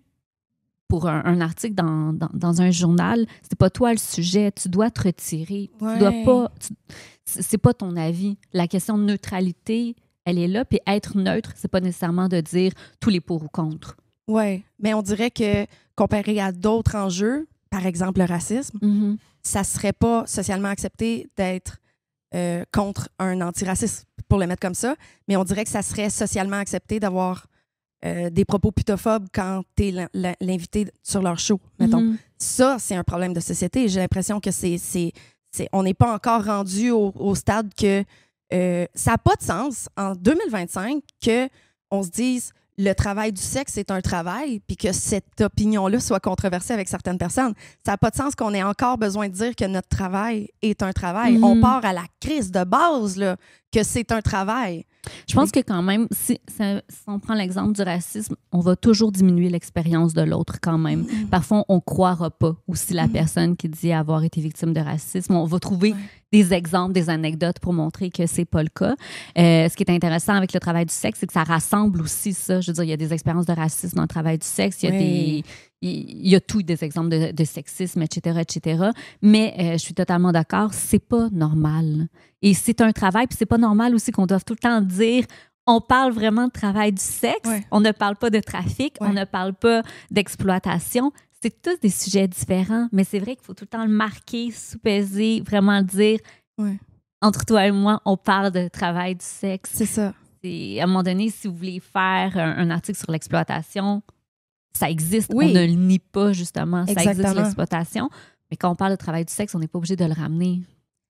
pour un article dans un journal, c'est pas toi le sujet, tu dois te retirer. Tu dois pas... c'est pas ton avis. La question de neutralité, elle est là, puis être neutre, c'est pas nécessairement de dire tous les pour ou contre. Oui, mais on dirait que comparé à d'autres enjeux, par exemple le racisme, ça serait pas socialement accepté d'être contre un antiracisme, pour le mettre comme ça, mais on dirait que ça serait socialement accepté d'avoir des propos putophobes quand tu es l'invité sur leur show, mettons. Ça, c'est un problème de société. J'ai l'impression que on n'est pas encore rendu au stade que ça n'a pas de sens en 2025 qu'on se dise le travail du sexe est un travail puis que cette opinion-là soit controversée avec certaines personnes. Ça n'a pas de sens qu'on ait encore besoin de dire que notre travail est un travail. On part à la crise de base, là, que c'est un travail. Je pense que quand même, si on prend l'exemple du racisme, on va toujours diminuer l'expérience de l'autre quand même. Parfois, on ne croira pas aussi la personne qui dit avoir été victime de racisme. On va trouver des exemples, des anecdotes pour montrer que c'est pas le cas. Ce qui est intéressant avec le travail du sexe, c'est que ça rassemble aussi ça. Je veux dire, il y a des expériences de racisme dans le travail du sexe, il y a tous des exemples de sexisme, etc., etc. Mais je suis totalement d'accord, c'est pas normal. Et c'est un travail, puis c'est pas normal aussi qu'on doive tout le temps dire on parle vraiment de travail du sexe, on ne parle pas de trafic, on ne parle pas d'exploitation. C'est tous des sujets différents, mais c'est vrai qu'il faut tout le temps le marquer, sous-peser, vraiment le dire. Entre toi et moi, on parle de travail du sexe. C'est ça. À un moment donné, si vous voulez faire un article sur l'exploitation, ça existe. On ne le nie pas, justement. Ça existe, l'exploitation. Mais quand on parle de travail du sexe, on n'est pas obligé de le ramener.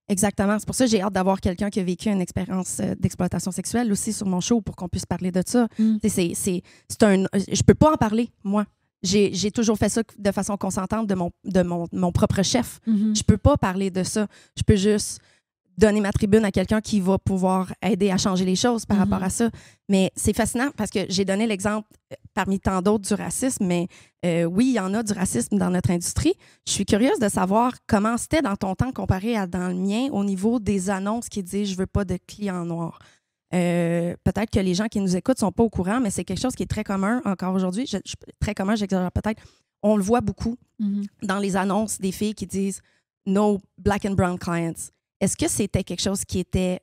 Exactement. C'est pour ça que j'ai hâte d'avoir quelqu'un qui a vécu une expérience d'exploitation sexuelle aussi sur mon show pour qu'on puisse parler de ça. Je peux pas en parler, moi. J'ai toujours fait ça de façon consentante de mon propre chef. Je peux pas parler de ça. Je peux juste donner ma tribune à quelqu'un qui va pouvoir aider à changer les choses par rapport à ça. Mais c'est fascinant parce que j'ai donné l'exemple parmi tant d'autres du racisme, mais oui, il y en a du racisme dans notre industrie. Je suis curieuse de savoir comment c'était dans ton temps comparé à dans le mien au niveau des annonces qui disent « je veux pas de clients noirs ». Peut-être que les gens qui nous écoutent sont pas au courant, mais c'est quelque chose qui est très commun encore aujourd'hui. Très commun, j'exagère peut-être. On le voit beaucoup dans les annonces des filles qui disent « no black and brown clients ». Est-ce que c'était quelque chose qui était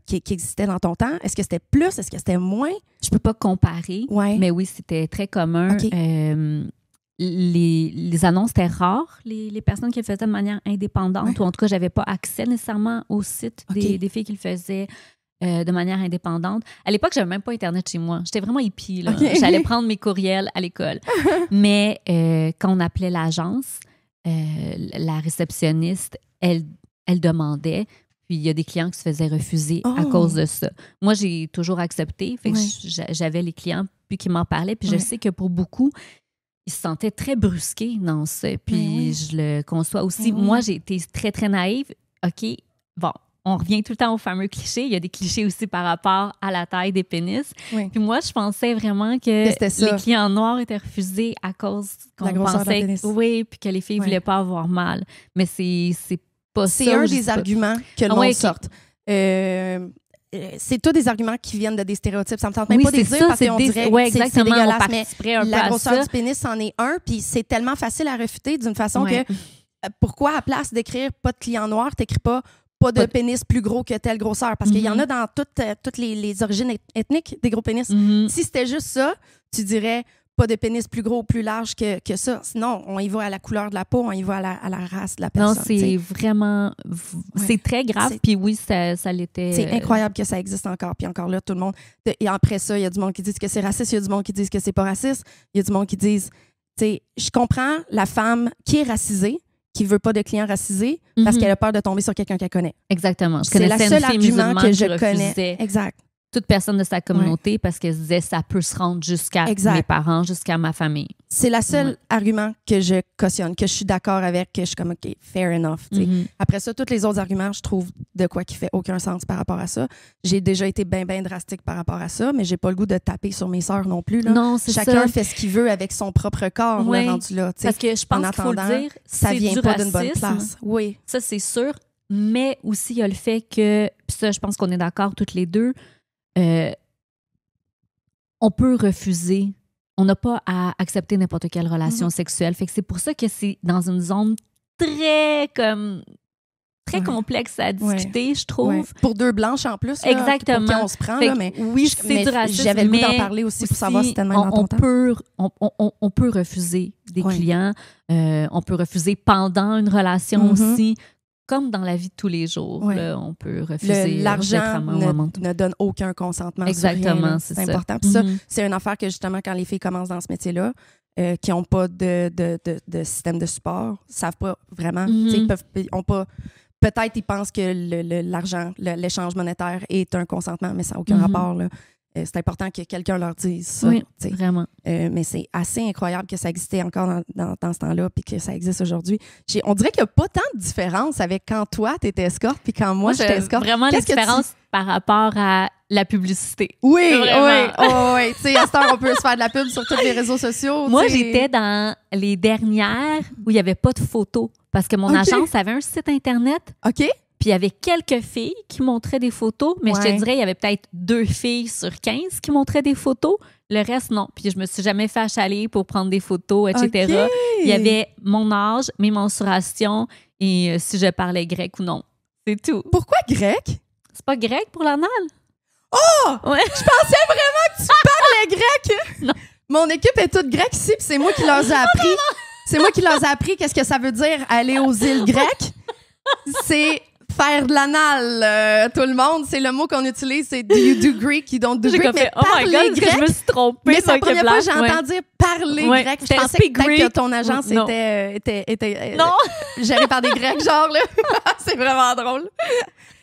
qui existait dans ton temps? Est-ce que c'était plus? Est-ce que c'était moins? Je peux pas comparer, mais oui, c'était très commun. Okay. Les annonces étaient rares, les personnes qui le faisaient de manière indépendante, ou en tout cas, j'avais pas accès nécessairement au site des filles qui le faisaient de manière indépendante. À l'époque, j'avais même pas Internet chez moi. J'étais vraiment hippie, là. J'allais prendre mes courriels à l'école. Mais quand on appelait l'agence, la réceptionniste, elle demandait, puis il y a des clients qui se faisaient refuser à cause de ça. Moi, j'ai toujours accepté, fait que j'avais les clients puis qui m'en parlaient, puis je sais que pour beaucoup, ils se sentaient très brusqués dans ça, puis je le conçois aussi. Moi, j'ai été très, très naïve. OK, bon, on revient tout le temps aux fameux clichés. Il y a des clichés aussi par rapport à la taille des pénis. Puis moi, je pensais vraiment que les clients noirs étaient refusés à cause qu'on pensait... Oui, puis que les filles ne voulaient pas avoir mal. Mais c'est pas ça. C'est un des arguments que le monde sorte. C'est tous des arguments qui viennent de des stéréotypes. Ça me tente même pas de les dire parce qu'on dirait que c'est dégueulasse. Mais la grosseur du pénis, c'en est un. Puis c'est tellement facile à refuter d'une façon que pourquoi, à place d'écrire « pas de client noir », t'écris pas « pas de pénis plus gros que telle grosseur ». Parce qu'il y en a dans toutes les origines ethniques des gros pénis. Si c'était juste ça, tu dirais « pas de pénis plus gros ou plus large que ça ». Sinon, on y va à la couleur de la peau, on y va à la race de la personne. Non, c'est vraiment... C'est très grave, puis oui, ça l'était... C'est incroyable que ça existe encore. Puis encore là, tout le monde... Et après ça, il y a du monde qui dit que c'est raciste, il y a du monde qui dit que c'est pas raciste, il y a du monde qui disent... Je comprends la femme qui est racisée, qui veut pas de clients racisés parce qu'elle a peur de tomber sur quelqu'un qu'elle connaît. Exactement. C'est le seul argument que je connais. Exact. Toute personne de sa communauté parce qu'elle se disait ça peut se rendre jusqu'à mes parents, jusqu'à ma famille. C'est le seul argument que je cautionne, que je suis d'accord avec, que je suis comme OK, fair enough. Après ça, tous les autres arguments, je trouve de quoi qui fait aucun sens par rapport à ça. J'ai déjà été bien drastique par rapport à ça, mais j'ai pas le goût de taper sur mes sœurs non plus. Là. Non, c'est Chacun fait ce qu'il veut avec son propre corps, là, rendu là. Parce que je pense qu'il faut le dire, ça vient du pas racisme, d'une bonne place. Oui. Ça, c'est sûr. Mais aussi, il y a le fait que, puis ça, je pense qu'on est d'accord toutes les deux, on peut refuser. On n'a pas à accepter n'importe quelle relation sexuelle. Fait que c'est pour ça que c'est dans une zone très complexe à discuter, je trouve. Ouais. Pour deux blanches en plus. Là, exactement. Pour qui on se prend. Là, mais oui, c'est du racisme. J'avais le goût d'en parler aussi pour savoir si c'était le même dans ton temps. On peut refuser des clients. On peut refuser pendant une relation aussi. Comme dans la vie de tous les jours, là, on peut refuser. L'argent ne donne aucun consentement. Exactement, c'est important. Puis ça, c'est une affaire que justement, quand les filles commencent dans ce métier-là, qui n'ont pas de système de support, ne savent pas vraiment. Peut-être ils pensent que l'argent, l'échange monétaire est un consentement, mais ça n'a aucun rapport. Là. c'est important que quelqu'un leur dise ça. Oui, t'sais. vraiment. Mais c'est assez incroyable que ça existait encore dans ce temps-là puis que ça existe aujourd'hui. On dirait qu'il n'y a pas tant de différence avec quand toi, tu étais escorte puis quand moi, j'étais escorte. Vraiment, les différences par rapport à la publicité. Oui, vraiment. oui. Tu sais, à cette heure, on peut se faire de la pub sur tous les réseaux sociaux. Moi, t'sais. j'étais dans les dernières où il n'y avait pas de photos parce que mon agence avait un site Internet. OK. Puis il y avait quelques filles qui montraient des photos, mais je te Ouais. dirais, il y avait peut-être 2 filles sur 15 qui montraient des photos. Le reste, non. Puis je me suis jamais fait achaler pour prendre des photos, etc. OK. Il y avait mon âge, mes mensurations et si je parlais grec ou non. C'est tout. Pourquoi grec? C'est pas grec pour l'anal? Oh! Ouais. Je pensais vraiment que tu parlais grec. Non. Mon équipe est toute grecque ici, puis c'est moi qui leur ai appris. C'est moi qui leur ai appris qu'est-ce que ça veut dire aller aux îles grecques. C'est faire de l'anal, tout le monde. C'est le mot qu'on utilise, c'est do you do Greek, you don't do J'ai Greek. comme Mais fait, oh my parler God, est-ce que je grec, me suis trompée? mais c'est la ça, première que fois que blague. j'entends dire parler Ouais. grec. Je C'était pensais speak peut-être que Greek. ton agence Non. était Non! gérée par des Grecs, genre, là. C'est vraiment drôle.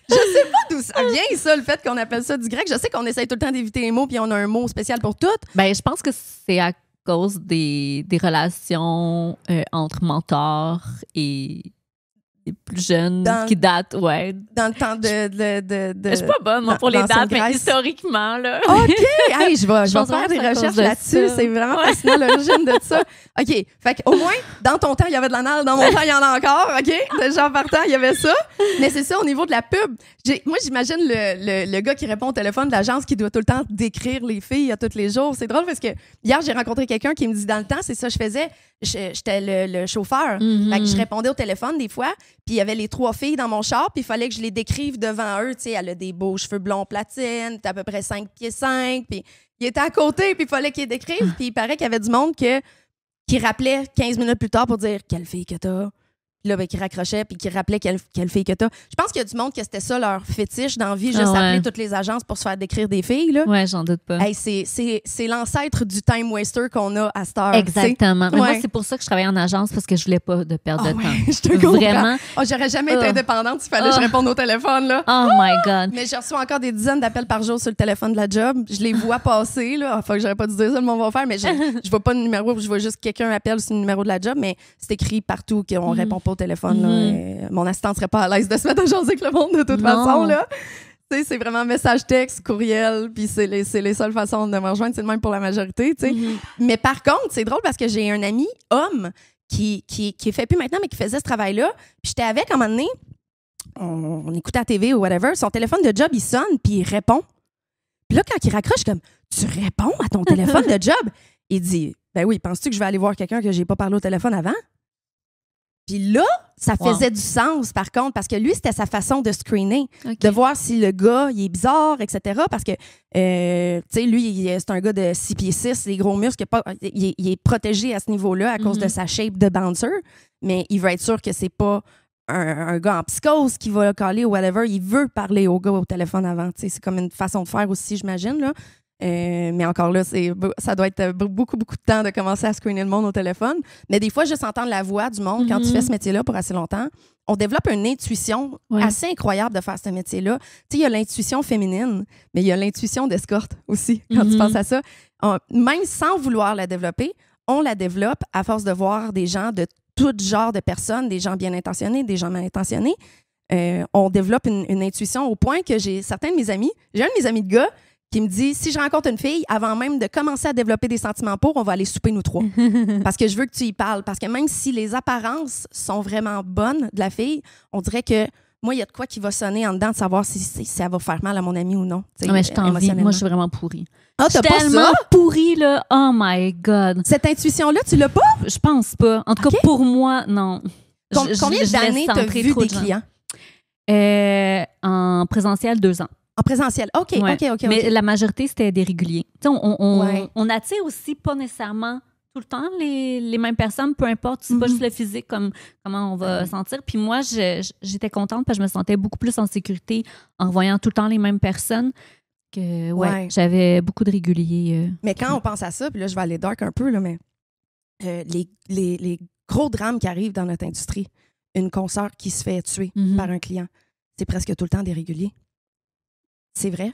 Je sais pas d'où ça vient, ça, le fait qu'on appelle ça du grec. Je sais qu'on essaye tout le temps d'éviter les mots, puis on a un mot spécial pour tout. Ben, je pense que c'est à cause des relations entre mentors et les plus jeunes qui datent, ouais. Dans le temps de Je suis pas bonne, moi, pour les l'ancienne dates, mais Grèce. historiquement, là. OK! Hey, je vais pense faire vraiment des que c'est à recherches cause de là-dessus. ça. C'est vraiment fascinant, l'origine de ça. OK. Fait qu'au moins, dans ton temps, il y avait de l'anal. Dans mon temps, il y en a encore. OK? Déjà en partant, il y avait ça. Mais c'est ça, au niveau de la pub. Moi, j'imagine le gars qui répond au téléphone de l'agence qui doit tout le temps décrire les filles à tous les jours. C'est drôle parce que hier, j'ai rencontré quelqu'un qui me dit dans le temps, c'est ça que je faisais. J'étais le chauffeur. Mhm. Fait que je répondais au téléphone des fois. Puis il y avait les 3 filles dans mon char. Puis il fallait que je les décrive devant eux. Tu sais, elle a des beaux cheveux blonds platine. T'as à peu près 5 pieds 5. Puis il était à côté. Puis il fallait qu'il les décrive. Puis il paraît qu'il y avait du monde qui rappelait 15 minutes plus tard pour dire « Quelle fille que t'as? » Puis là, ben, qui raccrochait puis qui rappelait quelle fille que t'as. Je pense qu'il y a du monde que c'était ça leur fétiche d'envie, juste ouais. appeler toutes les agences pour se faire décrire des filles. Là. Ouais, j'en doute pas. Hey, c'est l'ancêtre du time waster qu'on a à cette heure. Exactement. Mais Ouais. moi, c'est pour ça que je travaillais en agence parce que je voulais pas de perdre de temps. Je te comprends. Vraiment. Oh, j'aurais jamais été indépendante s'il fallait que je réponde au téléphone. Là. Oh my God. Mais je reçois encore des dizaines d'appels par jour sur le téléphone de la job. Je les vois passer. Là. Enfin, que j'aurais pas dû dire ça, le monde va faire. Mais je vois pas de numéro. Je vois juste quelqu'un appelle sur le numéro de la job. Mais c'est écrit partout qu'on répond pas au téléphone. Là. Mon assistante serait pas à l'aise de se mettre à jaser avec le monde de toute façon. Là. Tu sais, c'est vraiment message texte, courriel, puis c'est les seules façons de me rejoindre. C'est le même pour la majorité. Tu sais. Mais par contre, c'est drôle parce que j'ai un ami homme qui fait plus maintenant, mais qui faisait ce travail-là. Puis j'étais avec, à un moment donné, on écoutait la TV ou whatever, son téléphone de job, il sonne, puis il répond. Puis là, quand il raccroche, je suis comme, tu réponds à ton téléphone de job? Il dit, ben oui, penses-tu que je vais aller voir quelqu'un que j'ai pas parlé au téléphone avant? Puis là, ça faisait du sens, par contre, parce que lui, c'était sa façon de screener, de voir si le gars, il est bizarre, etc. Parce que, tu sais, lui, c'est un gars de 6 pieds 6, les gros muscles, il est protégé à ce niveau-là à cause de sa shape de bouncer, mais il veut être sûr que c'est pas un gars en psychose qui va caler ou whatever. Il veut parler au gars au téléphone avant. Tu sais, c'est comme une façon de faire aussi, j'imagine, là. Mais encore là, ça doit être beaucoup, beaucoup de temps de commencer à screener le monde au téléphone. Mais des fois, juste entendre la voix du monde quand tu fais ce métier-là pour assez longtemps, on développe une intuition assez incroyable de faire ce métier-là. Tu sais, il y a l'intuition féminine, mais il y a l'intuition d'escorte aussi, quand tu penses à ça. Même sans vouloir la développer, on la développe à force de voir des gens de tout genre de personnes, des gens bien intentionnés, des gens mal intentionnés. On développe une intuition au point que j'ai un de mes amis de gars qui me dit, si je rencontre une fille, avant même de commencer à développer des sentiments pour, on va aller souper nous 3. Parce que je veux que tu y parles. Parce que même si les apparences sont vraiment bonnes de la fille, on dirait que moi, il y a de quoi qui va sonner en dedans de savoir si ça va faire mal à mon ami ou non. Non, mais je t'envie. Moi, je suis vraiment pourrie. Ah, je suis t'as pas tellement ça? pourrie, là. Oh my God. Cette intuition-là, tu l'as pas? Je pense pas. En tout cas, pour moi, non. Combien d'années t'as vu des clients? En présentiel, 2 ans. En présentiel. OK. Mais la majorité, c'était des réguliers. Tu sais, Ouais. on attire aussi pas nécessairement tout le temps les mêmes personnes, peu importe, c'est pas juste le physique, comment on va sentir. Puis moi, j'étais contente parce que je me sentais beaucoup plus en sécurité en voyant tout le temps les mêmes personnes. J'avais beaucoup de réguliers. Mais quand on pense à ça, puis là, je vais aller dark un peu, là, mais les gros drames qui arrivent dans notre industrie, une consoeur qui se fait tuer par un client, c'est presque tout le temps des réguliers. C'est vrai.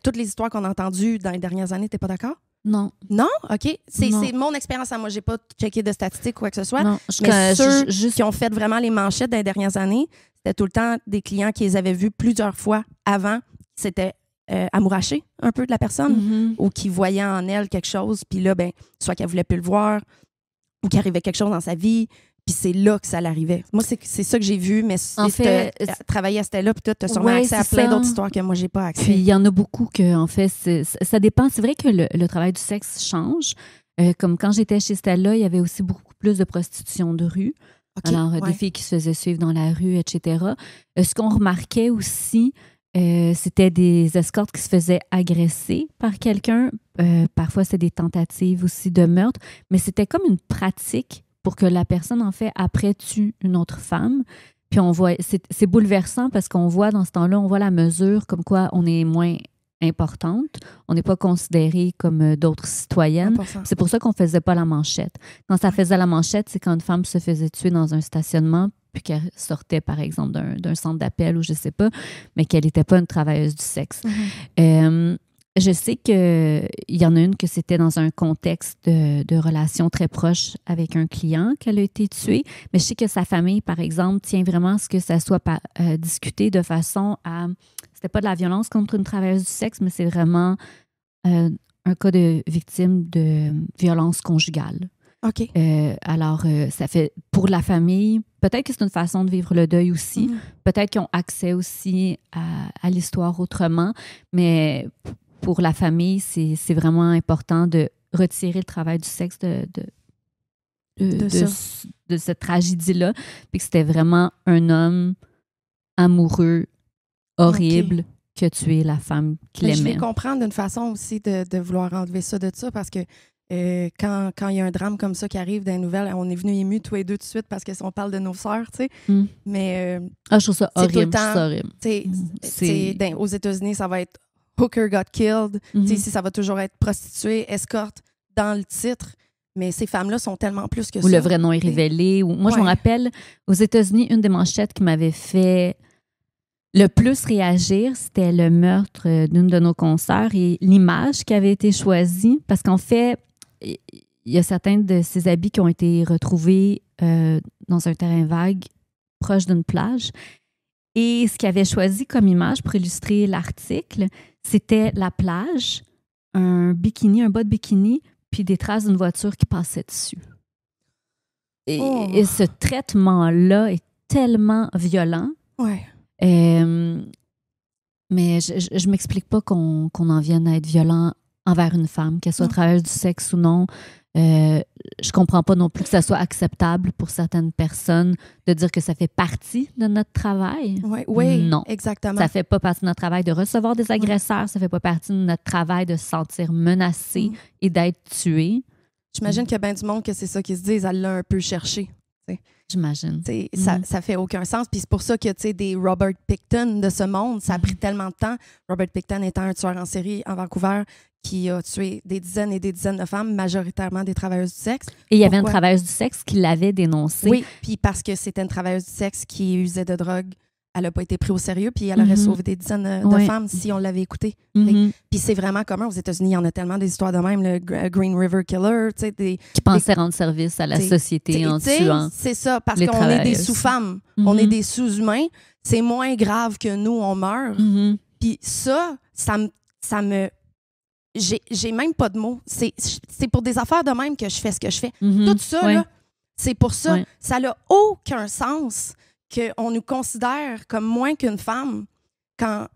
Toutes les histoires qu'on a entendues dans les dernières années, t'es pas d'accord? Non. Non? OK. C'est Non. mon expérience à moi. J'ai pas checké de statistiques ou quoi que ce soit. Non, Mais ceux juste qui ont fait vraiment les manchettes dans les dernières années, c'était tout le temps des clients qui les avaient vus plusieurs fois avant. C'était amouraché un peu de la personne Mhm. ou qui voyait en elle quelque chose. Puis là, ben, soit qu'elle voulait plus le voir ou qu'il arrivait quelque chose dans sa vie. Puis c'est là que ça l'arrivait. Moi, c'est ça que j'ai vu. Mais En fait, travailler à ce là puis tu as sûrement ouais, accès à c'est plein ça. d'autres histoires que moi, j'ai pas accès. Puis il y en a beaucoup que, en fait, ça dépend. C'est vrai que le travail du sexe change. Comme quand j'étais chez Stella, il y avait aussi beaucoup plus de prostitution de rue. OK, Alors, ouais. des filles qui se faisaient suivre dans la rue, etc. Ce qu'on remarquait aussi, c'était des escortes qui se faisaient agresser par quelqu'un. Parfois, c'était des tentatives aussi de meurtre. Mais c'était comme une pratique pour que la personne, en fait, après tue une autre femme. Puis on voit, c'est bouleversant parce qu'on voit dans ce temps-là, on voit la mesure comme quoi on est moins importante. On n'est pas considéré comme d'autres citoyennes. 100%. C'est pour ça qu'on ne faisait pas la manchette. Quand ça faisait la manchette, c'est quand une femme se faisait tuer dans un stationnement puis qu'elle sortait, par exemple, d'un centre d'appel ou je ne sais pas, mais qu'elle n'était pas une travailleuse du sexe. Je sais qu'il y en a une que c'était dans un contexte de relation très proche avec un client qu'elle a été tuée, mais je sais que sa famille, par exemple, tient vraiment à ce que ça soit discuté de façon à... C'était pas de la violence contre une travailleuse du sexe, mais c'est vraiment un cas de victime de violence conjugale. OK. Alors, ça fait pour la famille, peut-être que c'est une façon de vivre le deuil aussi. Peut-être qu'ils ont accès aussi à l'histoire autrement, mais pour la famille, c'est vraiment important de retirer le travail du sexe de cette tragédie-là, puis que c'était vraiment un homme amoureux, horrible, qui a tué la femme qu'il Je aimait. vais comprendre d'une façon aussi de vouloir enlever ça de ça, parce que quand il y a un drame comme ça qui arrive dans les nouvelles, on est venus émus tous les deux tout de suite parce qu'on parle de nos sœurs, tu sais. Mais je trouve ça c'est horrible. tout le temps, je trouve ça horrible. aux États-Unis, ça va être Hooker got killed. Ici, ça va toujours être prostituée, escorte dans le titre. Mais ces femmes-là sont tellement plus que ça. Ou le vrai nom est révélé. Moi, je me rappelle, aux États-Unis, une des manchettes qui m'avait fait le plus réagir, c'était le meurtre d'une de nos consoeurs et l'image qui avait été choisie. Parce qu'en fait, il y a certains de ses habits qui ont été retrouvés dans un terrain vague proche d'une plage. Et ce qu'il avait choisi comme image pour illustrer l'article, c'était la plage, un bikini, un bas de bikini, puis des traces d'une voiture qui passait dessus. Et ce traitement-là est tellement violent. Ouais. Mais je m'explique pas qu'on en vienne à être violent envers une femme, qu'elle soit travailleuse du sexe ou non. Je comprends pas non plus que ça soit acceptable pour certaines personnes de dire que ça fait partie de notre travail. Oui, non, exactement. Ça fait pas partie de notre travail de recevoir des agresseurs, ça fait pas partie de notre travail de se sentir menacé et d'être tué. J'imagine qu'il y a bien du monde que c'est ça qu'ils se disent, elle l'a un peu cherché. J'imagine. Ça fait aucun sens. Puis c'est pour ça que des Robert Pickton de ce monde, ça a pris tellement de temps. Robert Pickton étant un tueur en série en Vancouver qui a tué des dizaines et des dizaines de femmes, majoritairement des travailleuses du sexe. Et il y avait une travailleuse du sexe qui l'avait dénoncé. Oui, puis parce que c'était une travailleuse du sexe qui usait de drogue, elle n'a pas été prise au sérieux, puis elle aurait sauvé des dizaines de femmes si on l'avait écoutée. Puis c'est vraiment commun. Aux États-Unis, il y en a tellement des histoires de même, le Green River Killer, tu sais, qui pensaient rendre service à la société en tuant. C'est ça, parce qu'on est des sous-femmes, on est des sous-humains. C'est moins grave que nous, on meurt. Puis ça me... J'ai même pas de mots. C'est pour des affaires de même que je fais ce que je fais. Tout ça, là, c'est pour ça. Ouais. Ça n'a aucun sens qu'on nous considère comme moins qu'une femme quand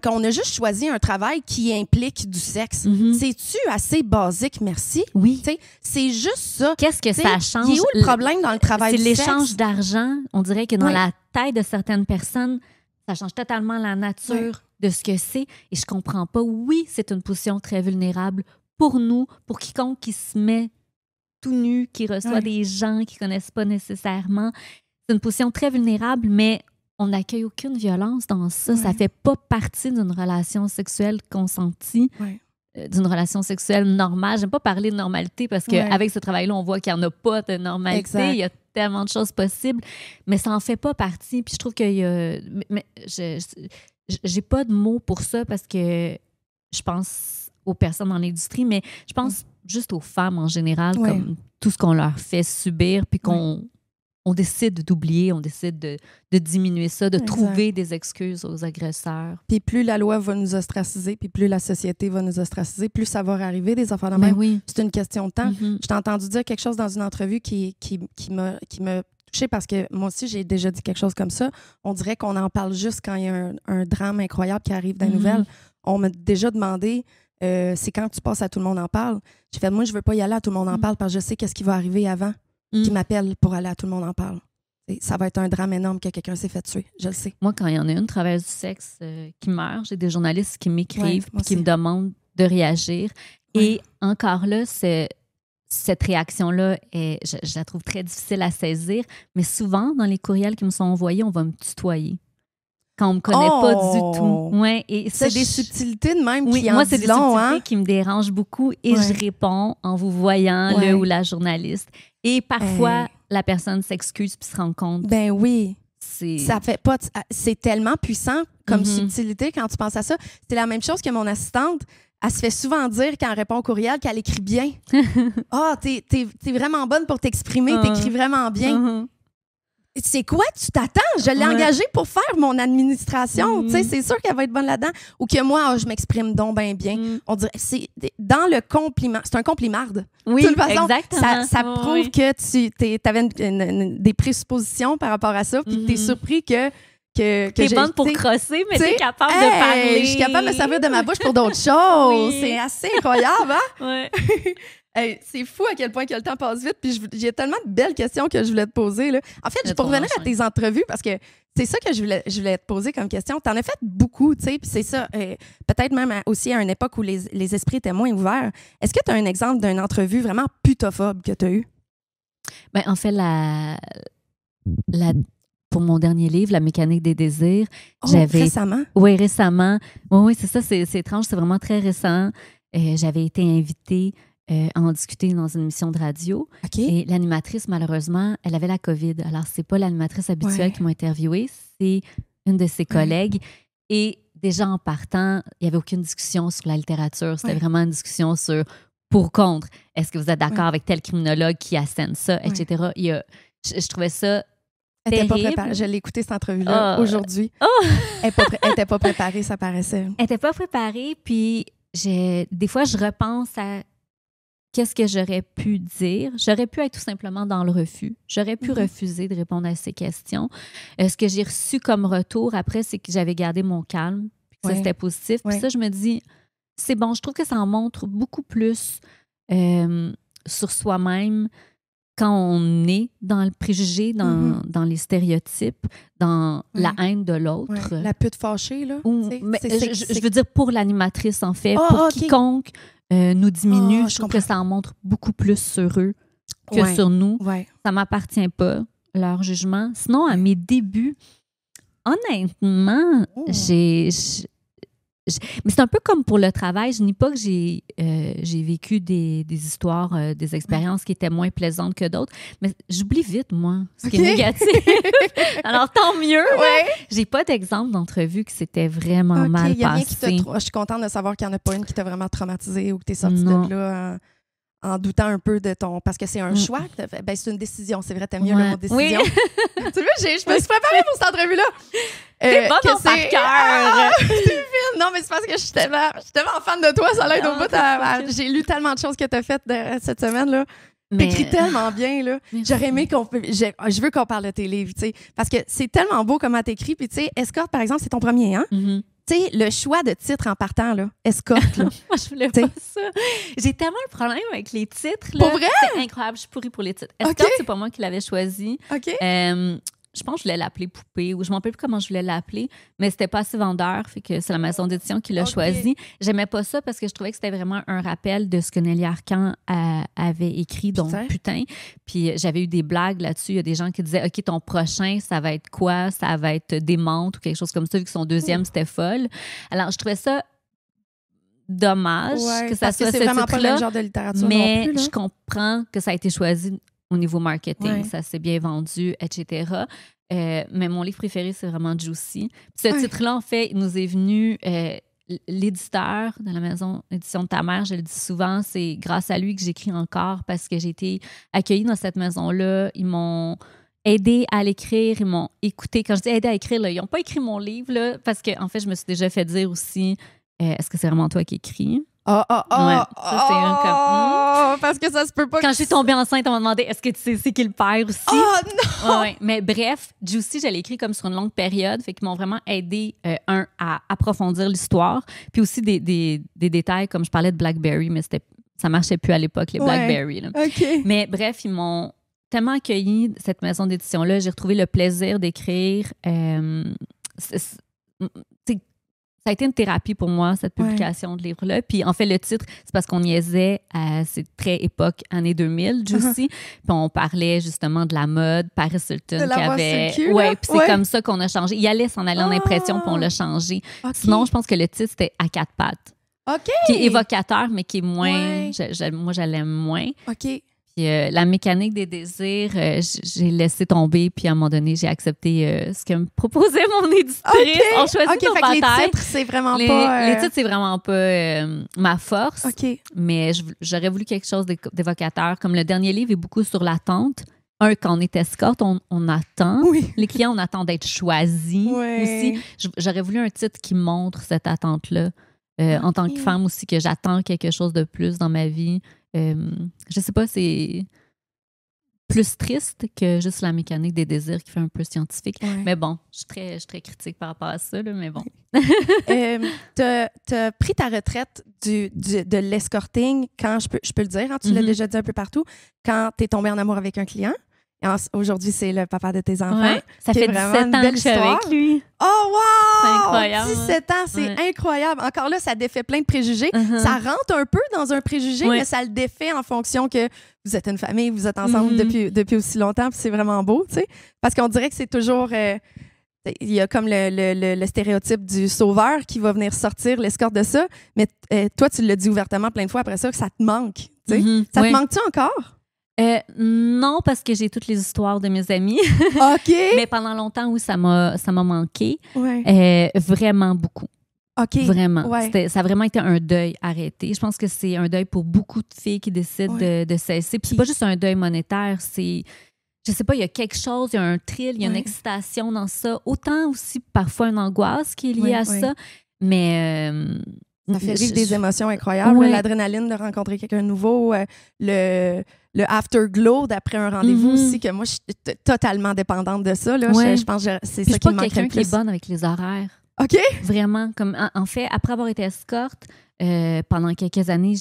on a juste choisi un travail qui implique du sexe. C'est-tu assez basique, merci? Oui. C'est juste ça. Qu'est-ce que ça change? Il est où le problème dans le travail du sexe? C'est l'échange d'argent. On dirait que dans la tête de certaines personnes, ça change totalement la nature de ce que c'est. Et je comprends pas. Oui, c'est une position très vulnérable pour nous, pour quiconque qui se met tout nu, qui reçoit des gens qui connaissent pas nécessairement. C'est une position très vulnérable, mais on n'accueille aucune violence dans ça. Ça fait pas partie d'une relation sexuelle consentie, d'une relation sexuelle normale. J'aime pas parler de normalité parce qu'avec ce travail-là, on voit qu'il n'y en a pas de normalité. Exact. Il y a tellement de choses possibles, mais ça en fait pas partie. Puis je trouve qu'il y a... j'ai pas de mots pour ça parce que je pense aux personnes dans l'industrie, mais je pense juste aux femmes en général, comme tout ce qu'on leur fait subir, puis qu'on on décide d'oublier, on décide de diminuer ça, de trouver des excuses aux agresseurs. Puis plus la loi va nous ostraciser, puis plus la société va nous ostraciser, plus ça va arriver des affaires de même. Oui. C'est une question de temps. Je t'ai entendu dire quelque chose dans une entrevue qui m'a touchée parce que moi aussi, j'ai déjà dit quelque chose comme ça. On dirait qu'on en parle juste quand il y a un drame incroyable qui arrive dans les nouvelles. On m'a déjà demandé c'est quand tu passes à Tout le monde en parle. J'ai fait, moi, je veux pas y aller à Tout le monde en parle parce que je sais qu'est-ce qui va arriver avant qui m'appelle pour aller à Tout le monde en parle. Et ça va être un drame énorme que quelqu'un s'est fait tuer, je le sais. Moi, quand il y en a une travailleuse du sexe qui meurt, j'ai des journalistes qui m'écrivent et qui me demandent de réagir. Et encore là, cette réaction-là, je la trouve très difficile à saisir, mais souvent, dans les courriels qui me sont envoyés, on va me tutoyer. Quand on ne me connaît pas du tout. Ouais, et ça, c'est des subtilités de même qui en moi, c'est disent des long, subtilités qui me dérangent beaucoup et je réponds en vous voyant, le ou la journaliste. Et parfois, la personne s'excuse puis se rend compte. Ben oui. Ça fait pas... C'est tellement puissant comme subtilité quand tu penses à ça. C'est la même chose que mon assistante. Elle se fait souvent dire quand elle répond au courriel qu'elle écrit bien. T'es vraiment bonne pour t'exprimer, t'écris vraiment bien. C'est quoi tu t'attends? Je l'ai engagée pour faire mon administration. Tu sais, c'est sûr qu'elle va être bonne là-dedans. Ou que moi, je m'exprime donc bien. On dirait, c'est dans le compliment. C'est un complimarde. Oui, de toute façon, exactement. Ça prouve que tu avais des présuppositions par rapport à ça, puis que tu es surpris que t'es bonne pour crosser, mais t'es capable de parler. Je suis capable de me servir de ma bouche pour d'autres choses. C'est assez incroyable, hein? C'est fou à quel point que le temps passe vite. Puis j'ai tellement de belles questions que je voulais te poser. Là. En fait, pour revenir à tes entrevues, parce que c'est ça que je voulais te poser comme question. Tu en as fait beaucoup, tu sais, puis c'est ça. Peut-être même aussi à une époque où les esprits étaient moins ouverts. Est-ce que tu as un exemple d'une entrevue vraiment putophobe que tu as eue? Ben, en fait, pour mon dernier livre, La mécanique des désirs, récemment? Oui, récemment. Oui, c'est ça, c'est étrange, c'est vraiment très récent. J'avais été invitée à en discuter dans une émission de radio. Et l'animatrice, malheureusement, elle avait la COVID. Alors, c'est pas l'animatrice habituelle qui m'a interviewée, c'est une de ses collègues. Et déjà en partant, il n'y avait aucune discussion sur la littérature. C'était vraiment une discussion sur pour, contre. Est-ce que vous êtes d'accord avec tel criminologue qui assène ça, etc. Je trouvais ça elle n'était pas préparée. Je l'ai écouté cette entrevue-là aujourd'hui. Elle n'était pas préparée, ça paraissait. Elle n'était pas préparée, puis des fois, je repense à qu'est-ce que j'aurais pu dire. J'aurais pu être tout simplement dans le refus. J'aurais pu refuser de répondre à ces questions. Ce que j'ai reçu comme retour après, c'est que j'avais gardé mon calme, puis que ça, c'était positif. Puis ça, je me dis, c'est bon, je trouve que ça en montre beaucoup plus sur soi-même quand on est dans le préjugé, dans les stéréotypes, dans la haine de l'autre. La pute fâchée, là. Je veux dire pour l'animatrice, en fait. Pour quiconque nous diminue, je trouve que ça en montre beaucoup plus sur eux que sur nous. Ça ne m'appartient pas, leur jugement. Sinon, à mes débuts, honnêtement, mais c'est un peu comme pour le travail. Je nie pas que j'ai vécu des histoires, des expériences qui étaient moins plaisantes que d'autres, mais j'oublie vite, moi, ce qui est négatif. Alors, tant mieux. J'ai pas d'exemple d'entrevue que c'était vraiment mal passé. Je suis contente de savoir qu'il n'y en a pas une qui t'a vraiment traumatisée ou que tu es sortie de là en doutant un peu de ton... Parce que c'est un choix. C'est une décision. C'est vrai, t'aimes mieux le mot décision. Tu vois, je me suis préparée pour cette entrevue-là. T'es bonne dans par cœur. Non, mais c'est parce que je suis tellement fan de toi. Ça a l'air au bout. J'ai lu tellement de choses que t'as faites cette semaine, là. T'écris tellement bien, là. J'aurais aimé je veux qu'on parle de tes livres, tu sais. Parce que c'est tellement beau comment t'écris. Puis, tu sais, Escorte, par exemple, c'est ton premier, hein? Tu sais, le choix de titre en partant, là, Escorte, là. Moi, je voulais pas ça. J'ai tellement un problème avec les titres, là. Pour vrai? C'est incroyable, je suis pourrie pour les titres. Escorte, c'est pas moi qui l'avais choisi. Je pense que je voulais l'appeler Poupée ou je ne me rappelle plus comment je voulais l'appeler, mais c'était pas assez vendeur, fait que c'est la maison d'édition qui l'a choisi. J'aimais pas ça parce que je trouvais que c'était vraiment un rappel de ce que Nelly Arcan avait écrit, donc putain. Puis j'avais eu des blagues là-dessus. Il y a des gens qui disaient, OK, ton prochain, ça va être quoi? Ça va être Démente ou quelque chose comme ça, vu que son deuxième, c'était Folle. Alors, je trouvais ça dommage que ça soit ce titre-là. C'est vraiment pas le même genre de littérature mais non plus, là. Je comprends que ça a été choisi au niveau marketing, ça s'est bien vendu, etc. Mais mon livre préféré, c'est vraiment Juicy. Puis ce titre-là, en fait, il nous est venu... l'éditeur de la maison d'édition de ta mère, je le dis souvent, c'est grâce à lui que j'écris encore parce que j'ai été accueillie dans cette maison-là. Ils m'ont aidé à l'écrire, ils m'ont écouté. Quand je dis aider à écrire, là, ils n'ont pas écrit mon livre là, parce que en fait, je me suis déjà fait dire aussi est-ce que c'est vraiment toi qui écris? Ouais, ça, c'est parce que ça se peut pas. Quand je suis tombée enceinte, on m'a demandé est-ce que tu sais c'est qui le père aussi? Oh non! Ouais. Mais bref, Juicy, je l'ai écrit comme sur une longue période. Fait qu'ils m'ont vraiment aidé, à approfondir l'histoire. Puis aussi des détails, comme je parlais de Blackberry, mais ça marchait plus à l'époque, les Blackberry. Là. OK. Mais bref, ils m'ont tellement accueilli, cette maison d'édition-là. J'ai retrouvé le plaisir d'écrire. Ça a été une thérapie pour moi, cette publication de livre-là. Puis en fait, le titre, c'est parce qu'on niaisait c'est très époque, années 2000, Juicy. Puis on parlait justement de la mode, Paris Hilton qui avait... Oui, puis c'est comme ça qu'on a changé. Il allait s'en aller en impression, puis on l'a changé. Okay. Sinon, je pense que le titre, c'était « À quatre pattes ». OK. Qui est évocateur, mais qui est moins... moi, je l'aime moins. OK. Puis la mécanique des désirs, j'ai laissé tomber. Puis à un moment donné, j'ai accepté ce que me proposait mon éditrice. Okay. On choisit nos batailles. Les titres, c'est vraiment pas... Les titres, c'est vraiment pas ma force. OK. Mais j'aurais voulu quelque chose d'évocateur. Comme le dernier livre est beaucoup sur l'attente. Quand on est escorte, on attend. Oui. Les clients, on attend d'être choisis aussi. J'aurais voulu un titre qui montre cette attente-là. En tant que femme aussi, que j'attends quelque chose de plus dans ma vie. Je sais pas, c'est plus triste que juste la mécanique des désirs qui fait un peu scientifique. Ouais. Mais bon, je suis très critique par rapport à ça, là, mais bon. T'as pris ta retraite de l'escorting quand, je peux le dire, hein, tu l'as déjà dit un peu partout, quand t'es tombée en amour avec un client. Aujourd'hui, c'est le papa de tes enfants. Ouais, ça fait 17 ans que je suis avec lui. Oh, wow! C'est incroyable. 17 ans, c'est incroyable. Encore là, ça défait plein de préjugés. Ça rentre un peu dans un préjugé, mais ça le défait en fonction que vous êtes une famille, vous êtes ensemble depuis aussi longtemps, puis c'est vraiment beau, tu sais. Parce qu'on dirait que c'est toujours... il y a comme le stéréotype du sauveur qui va venir sortir l'escorte de ça, mais toi, tu l'as dit ouvertement plein de fois après ça, que ça te manque, tu sais. Ça te manque-tu encore? Non, parce que j'ai toutes les histoires de mes amis. OK. Mais pendant longtemps, oui, ça m'a manqué. Ouais. Vraiment beaucoup. OK. Vraiment. Ouais. Ça a vraiment été un deuil arrêté. Je pense que c'est un deuil pour beaucoup de filles qui décident de cesser. Puis c'est pas juste un deuil monétaire, c'est... Je sais pas, il y a quelque chose, il y a un thrill, il y a une excitation dans ça. Autant aussi, parfois, une angoisse qui est liée à ça. Mais... ça fait vivre des émotions incroyables. L'adrénaline de rencontrer quelqu'un de nouveau, le afterglow d'après un rendez-vous aussi, que moi, je suis totalement dépendante de ça. Là. Je pense que c'est ça qui me manque le plus. Je suis pas quelqu'un qui est bonne avec les horaires. OK. Vraiment. Comme, en fait, après avoir été escorte, pendant quelques années,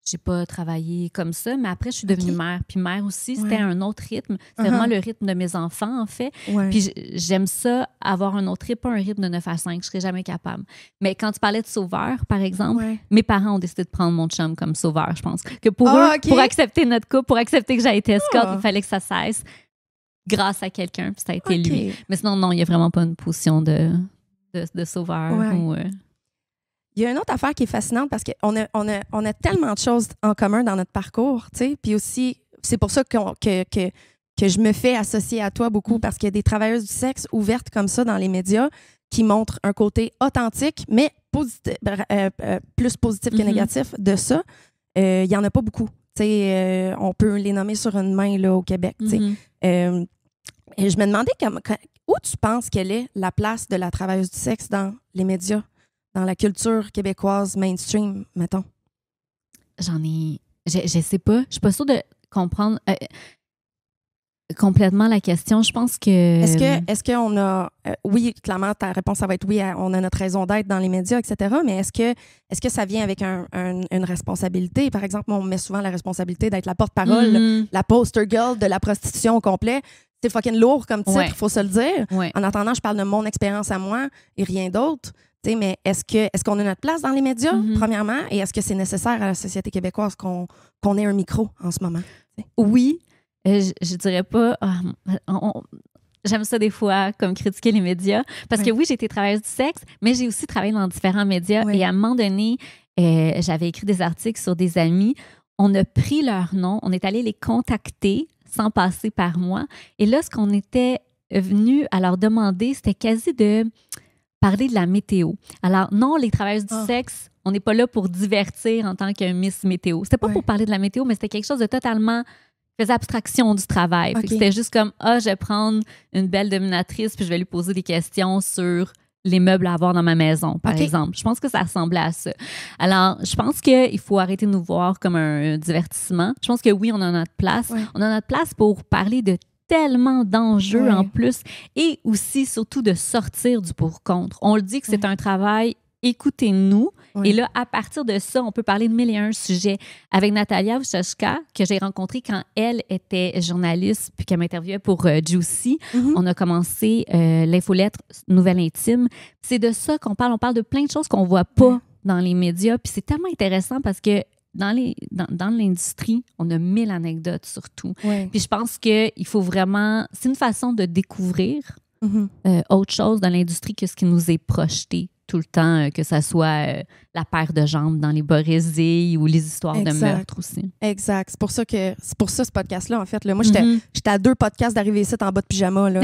j'ai pas travaillé comme ça, mais après, je suis devenue mère. Puis mère aussi, c'était un autre rythme. C'était vraiment le rythme de mes enfants, en fait. Puis j'aime ça, avoir un autre rythme, pas un rythme de 9 à 5. Je serais jamais capable. Mais quand tu parlais de sauveur, par exemple, mes parents ont décidé de prendre mon chum comme sauveur, je pense. Que pour eux, pour accepter notre couple, pour accepter que j'ai été escorte, il fallait que ça cesse grâce à quelqu'un. Puis ça a été lui. Mais sinon, non, il n'y a vraiment pas une position de sauveur. Il y a une autre affaire qui est fascinante parce qu'on a tellement de choses en commun dans notre parcours, tu sais. Puis aussi, c'est pour ça que je me fais associer à toi beaucoup parce qu'il y a des travailleuses du sexe ouvertes comme ça dans les médias qui montrent un côté authentique, mais plus positif que négatif de ça. Il n'y en a pas beaucoup. Tu sais, on peut les nommer sur une main là, au Québec. Tu sais. Et je me demandais où tu penses qu'elle est la place de la travailleuse du sexe dans les médias? Dans la culture québécoise mainstream, mettons? Je sais pas. Je suis pas sûre de comprendre complètement la question. Je pense que... Est-ce qu'on a... oui, clairement, ta réponse, ça va être oui, on a notre raison d'être dans les médias, etc. Mais est-ce que ça vient avec une responsabilité? Par exemple, on met souvent la responsabilité d'être la porte-parole, la poster girl de la prostitution au complet. C'est fucking lourd comme titre, il faut se le dire. En attendant, je parle de mon expérience à moi et rien d'autre. T'sais, mais est-ce qu'on a notre place dans les médias, premièrement, et est-ce que c'est nécessaire à la société québécoise qu'on ait un micro en ce moment? T'sais? Oui, je dirais pas... j'aime ça des fois, comme critiquer les médias, parce que oui, j'ai été travailleuse du sexe, mais j'ai aussi travaillé dans différents médias, et à un moment donné, j'avais écrit des articles sur des amis, on a pris leur nom, on est allé les contacter sans passer par moi. Et là, ce qu'on était venu à leur demander, c'était quasi de parler de la météo. Alors, non, les travailleuses du sexe, on n'est pas là pour divertir en tant que Miss Météo. C'était pas pour parler de la météo, mais c'était quelque chose de totalement... faisait abstraction du travail. Okay. C'était juste comme, je vais prendre une belle dominatrice puis je vais lui poser des questions sur les meubles à avoir dans ma maison, par exemple. Je pense que ça ressemblait à ça. Alors, je pense qu'il faut arrêter de nous voir comme un divertissement. Je pense que oui, on a notre place. Ouais. On a notre place pour parler de tellement d'enjeux en plus et aussi, surtout, de sortir du pour-contre. On le dit que c'est un travail, écoutez-nous. Et là, à partir de ça, on peut parler de 1001 sujets. Avec Natalia Vuchovska, que j'ai rencontrée quand elle était journaliste puis qu'elle m'interviewait pour Juicy, on a commencé l'infolettre Nouvelle Intime. C'est de ça qu'on parle. On parle de plein de choses qu'on ne voit pas dans les médias. Puis c'est tellement intéressant parce que dans l'industrie, on a 1000 anecdotes surtout. Puis je pense qu'il faut vraiment... C'est une façon de découvrir autre chose dans l'industrie que ce qui nous est projeté tout le temps, que ça soit la paire de jambes dans les Borésilles ou les histoires de meurtre aussi. Exact. C'est pour ça ce podcast-là, en fait. Là. Moi, j'étais à 2 podcasts d'arriver ici en bas de pyjama, là,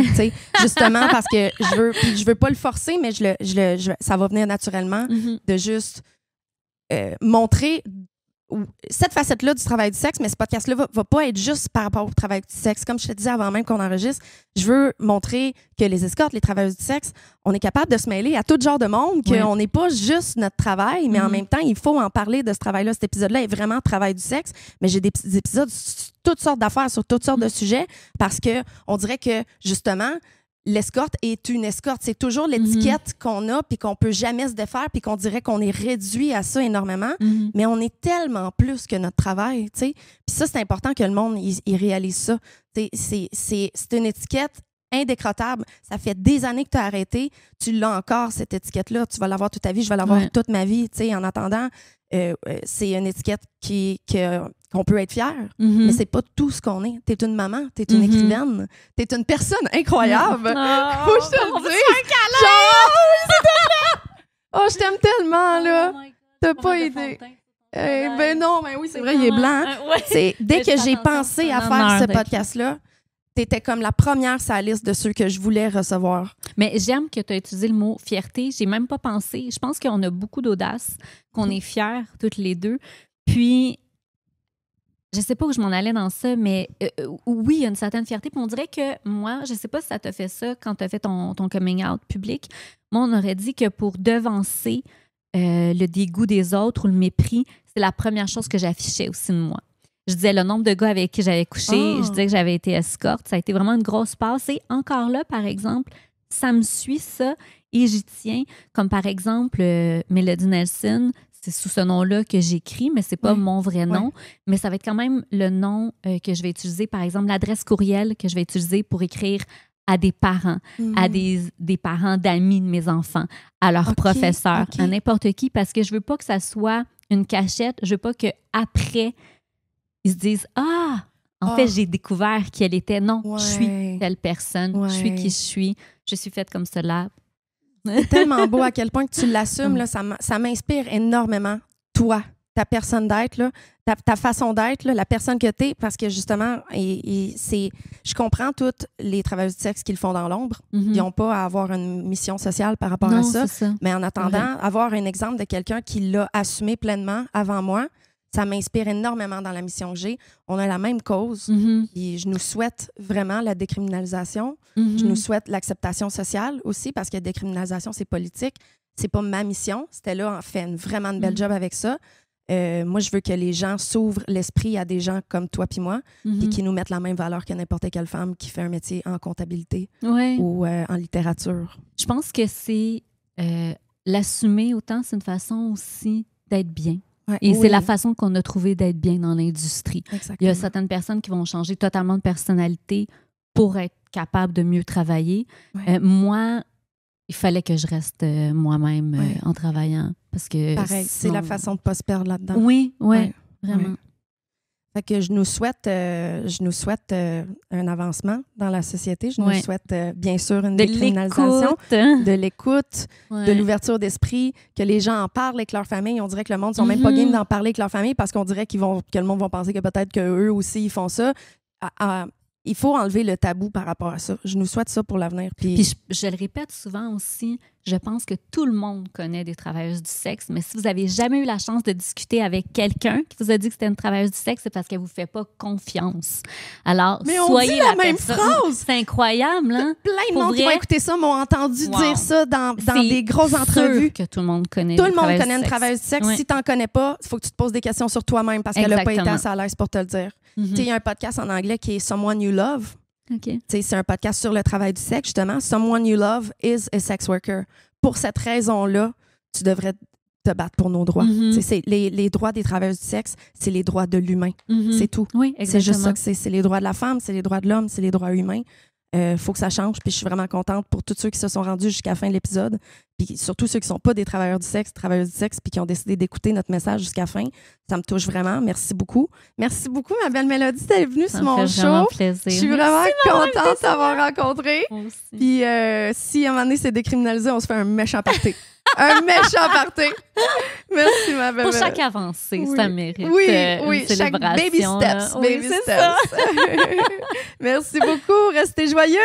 justement parce que je veux pas le forcer, mais ça va venir naturellement de juste montrer cette facette-là du travail du sexe, mais ce podcast-là va pas être juste par rapport au travail du sexe. Comme je te disais avant même qu'on enregistre, je veux montrer que les escortes, les travailleuses du sexe, on est capable de se mêler à tout genre de monde, qu'on n'est pas juste notre travail, mais en même temps, il faut en parler de ce travail-là. Cet épisode-là est vraiment travail du sexe, mais j'ai des épisodes sur toutes sortes d'affaires, sur toutes sortes de sujets, parce qu'on dirait que, justement, l'escorte est une escorte. C'est toujours l'étiquette qu'on a puis qu'on peut jamais se défaire puis qu'on dirait qu'on est réduit à ça énormément. Mais on est tellement plus que notre travail, tu sais. Puis ça, c'est important que le monde il réalise ça. C'est une étiquette indécrottable. Ça fait des années que tu as arrêté. Tu l'as encore, cette étiquette-là. Tu vas l'avoir toute ta vie. Je vais l'avoir toute ma vie, tu sais. En attendant, c'est une étiquette qu'on peut être fier, mais c'est pas tout ce qu'on est. T'es une maman, t'es une écrivaine, t'es une personne incroyable. Faut que je te le dise. Oh, je t'aime tellement, là. T'as pas idée. Ben non, mais oui, c'est vrai, il est blanc. Dès que j'ai pensé à faire ce podcast-là, t'étais comme la première sur la liste de ceux que je voulais recevoir. Mais j'aime que tu as utilisé le mot fierté. J'ai même pas pensé. Je pense qu'on a beaucoup d'audace, qu'on est fiers toutes les deux. Puis, je sais pas où je m'en allais dans ça, mais oui, il y a une certaine fierté. Puis on dirait que moi, je sais pas si ça t'a fait ça quand tu as fait ton coming out public. Moi, on aurait dit que pour devancer le dégoût des autres ou le mépris, c'est la première chose que j'affichais aussi de moi. Je disais le nombre de gars avec qui j'avais couché, je disais que j'avais été escorte. Ça a été vraiment une grosse passe. Et encore là, par exemple, ça me suit ça et j'y tiens. Comme par exemple, Mélodie Nelson, c'est sous ce nom-là que j'écris, mais c'est pas mon vrai nom. Mais ça va être quand même le nom que je vais utiliser, par exemple, l'adresse courriel que je vais utiliser pour écrire à des parents, à des parents d'amis de mes enfants, à leurs professeurs, à n'importe qui, parce que je veux pas que ça soit une cachette. Je veux pas qu'après, ils se disent « Ah, en fait, j'ai découvert qui elle était. » Non, je suis telle personne, je suis qui je suis faite comme cela. C'est tellement beau à quel point que tu l'assumes, là, ça m'inspire énormément. Toi, ta personne d'être, là, ta façon d'être, là, la personne que tu es, parce que justement, je comprends toutes les travailleuses du sexe qui le font dans l'ombre. Ils n'ont pas à avoir une mission sociale par rapport à ça. Mais en attendant, avoir un exemple de quelqu'un qui l'a assumé pleinement avant moi, ça m'inspire énormément dans la mission que j'ai. On a la même cause. Et je nous souhaite vraiment la décriminalisation. Je nous souhaite l'acceptation sociale aussi, parce que la décriminalisation, c'est politique. C'est pas ma mission. Stella fait vraiment une belle job avec ça. Moi, je veux que les gens s'ouvrent l'esprit à des gens comme toi puis moi et qui nous mettent la même valeur que n'importe quelle femme qui fait un métier en comptabilité ou en littérature. Je pense que c'est l'assumer autant, c'est une façon aussi d'être bien. Et c'est la façon qu'on a trouvé d'être bien dans l'industrie. Exactement. Il y a certaines personnes qui vont changer totalement de personnalité pour être capables de mieux travailler. Moi, il fallait que je reste moi-même en travaillant. Parce que pareil, c'est la façon de ne pas se perdre là-dedans. Oui, vraiment. Fait que je nous souhaite un avancement dans la société. Je nous souhaite bien sûr une décriminalisation, de l'écoute, de l'ouverture d'esprit, que les gens en parlent avec leur famille. On dirait que le monde ne sont même pas game d'en parler avec leur famille parce qu'on dirait que le monde va penser que peut-être qu'eux aussi ils font ça. il faut enlever le tabou par rapport à ça. Je nous souhaite ça pour l'avenir. Puis je le répète souvent aussi, je pense que tout le monde connaît des travailleuses du sexe, mais si vous avez jamais eu la chance de discuter avec quelqu'un qui vous a dit que c'était une travailleuse du sexe, c'est parce qu'elle vous fait pas confiance. Alors, mais on soyez dit la même personne. phrase! C'est incroyable, hein? Plein de Pour monde qui vrai. va écouter ça m'ont entendu dire ça dans des grosses entrevues. Sûr que tout le monde connaît Tout le monde travailleuses connaît une du sexe. travailleuse du sexe. Ouais. Si tu n'en connais pas, il faut que tu te poses des questions sur toi-même parce qu'elle n'a pas été Exactement. assez à l'aise pour te le dire. Tu sais, il y a un podcast en anglais qui est Someone You Love. OK. Tu sais, c'est un podcast sur le travail du sexe, justement. Someone You Love is a sex worker. Pour cette raison-là, tu devrais te battre pour nos droits. Tu sais, c'est les droits des travailleuses du sexe, c'est les droits de l'humain. C'est tout. Oui, exactement. C'est juste ça que c'est les droits de la femme, c'est les droits de l'homme, c'est les droits humains. Faut que ça change. Puis je suis vraiment contente pour tous ceux qui se sont rendus jusqu'à la fin de l'épisode. Puis surtout ceux qui ne sont pas des travailleuses du sexe, puis qui ont décidé d'écouter notre message jusqu'à la fin. Ça me touche vraiment. Merci beaucoup. Merci beaucoup, ma belle Mélodie, d'être venue sur mon show. Plaisir. Je suis vraiment contente de t'avoir rencontré. Moi aussi. Puis si à un moment donné c'est décriminalisé, on se fait un méchant party. Un méchant party. Merci, ma belle. Pour chaque avancée, ça mérite oui, une chaque célébration. baby steps. Oui, Baby c'est steps. Merci beaucoup. Restez joyeux.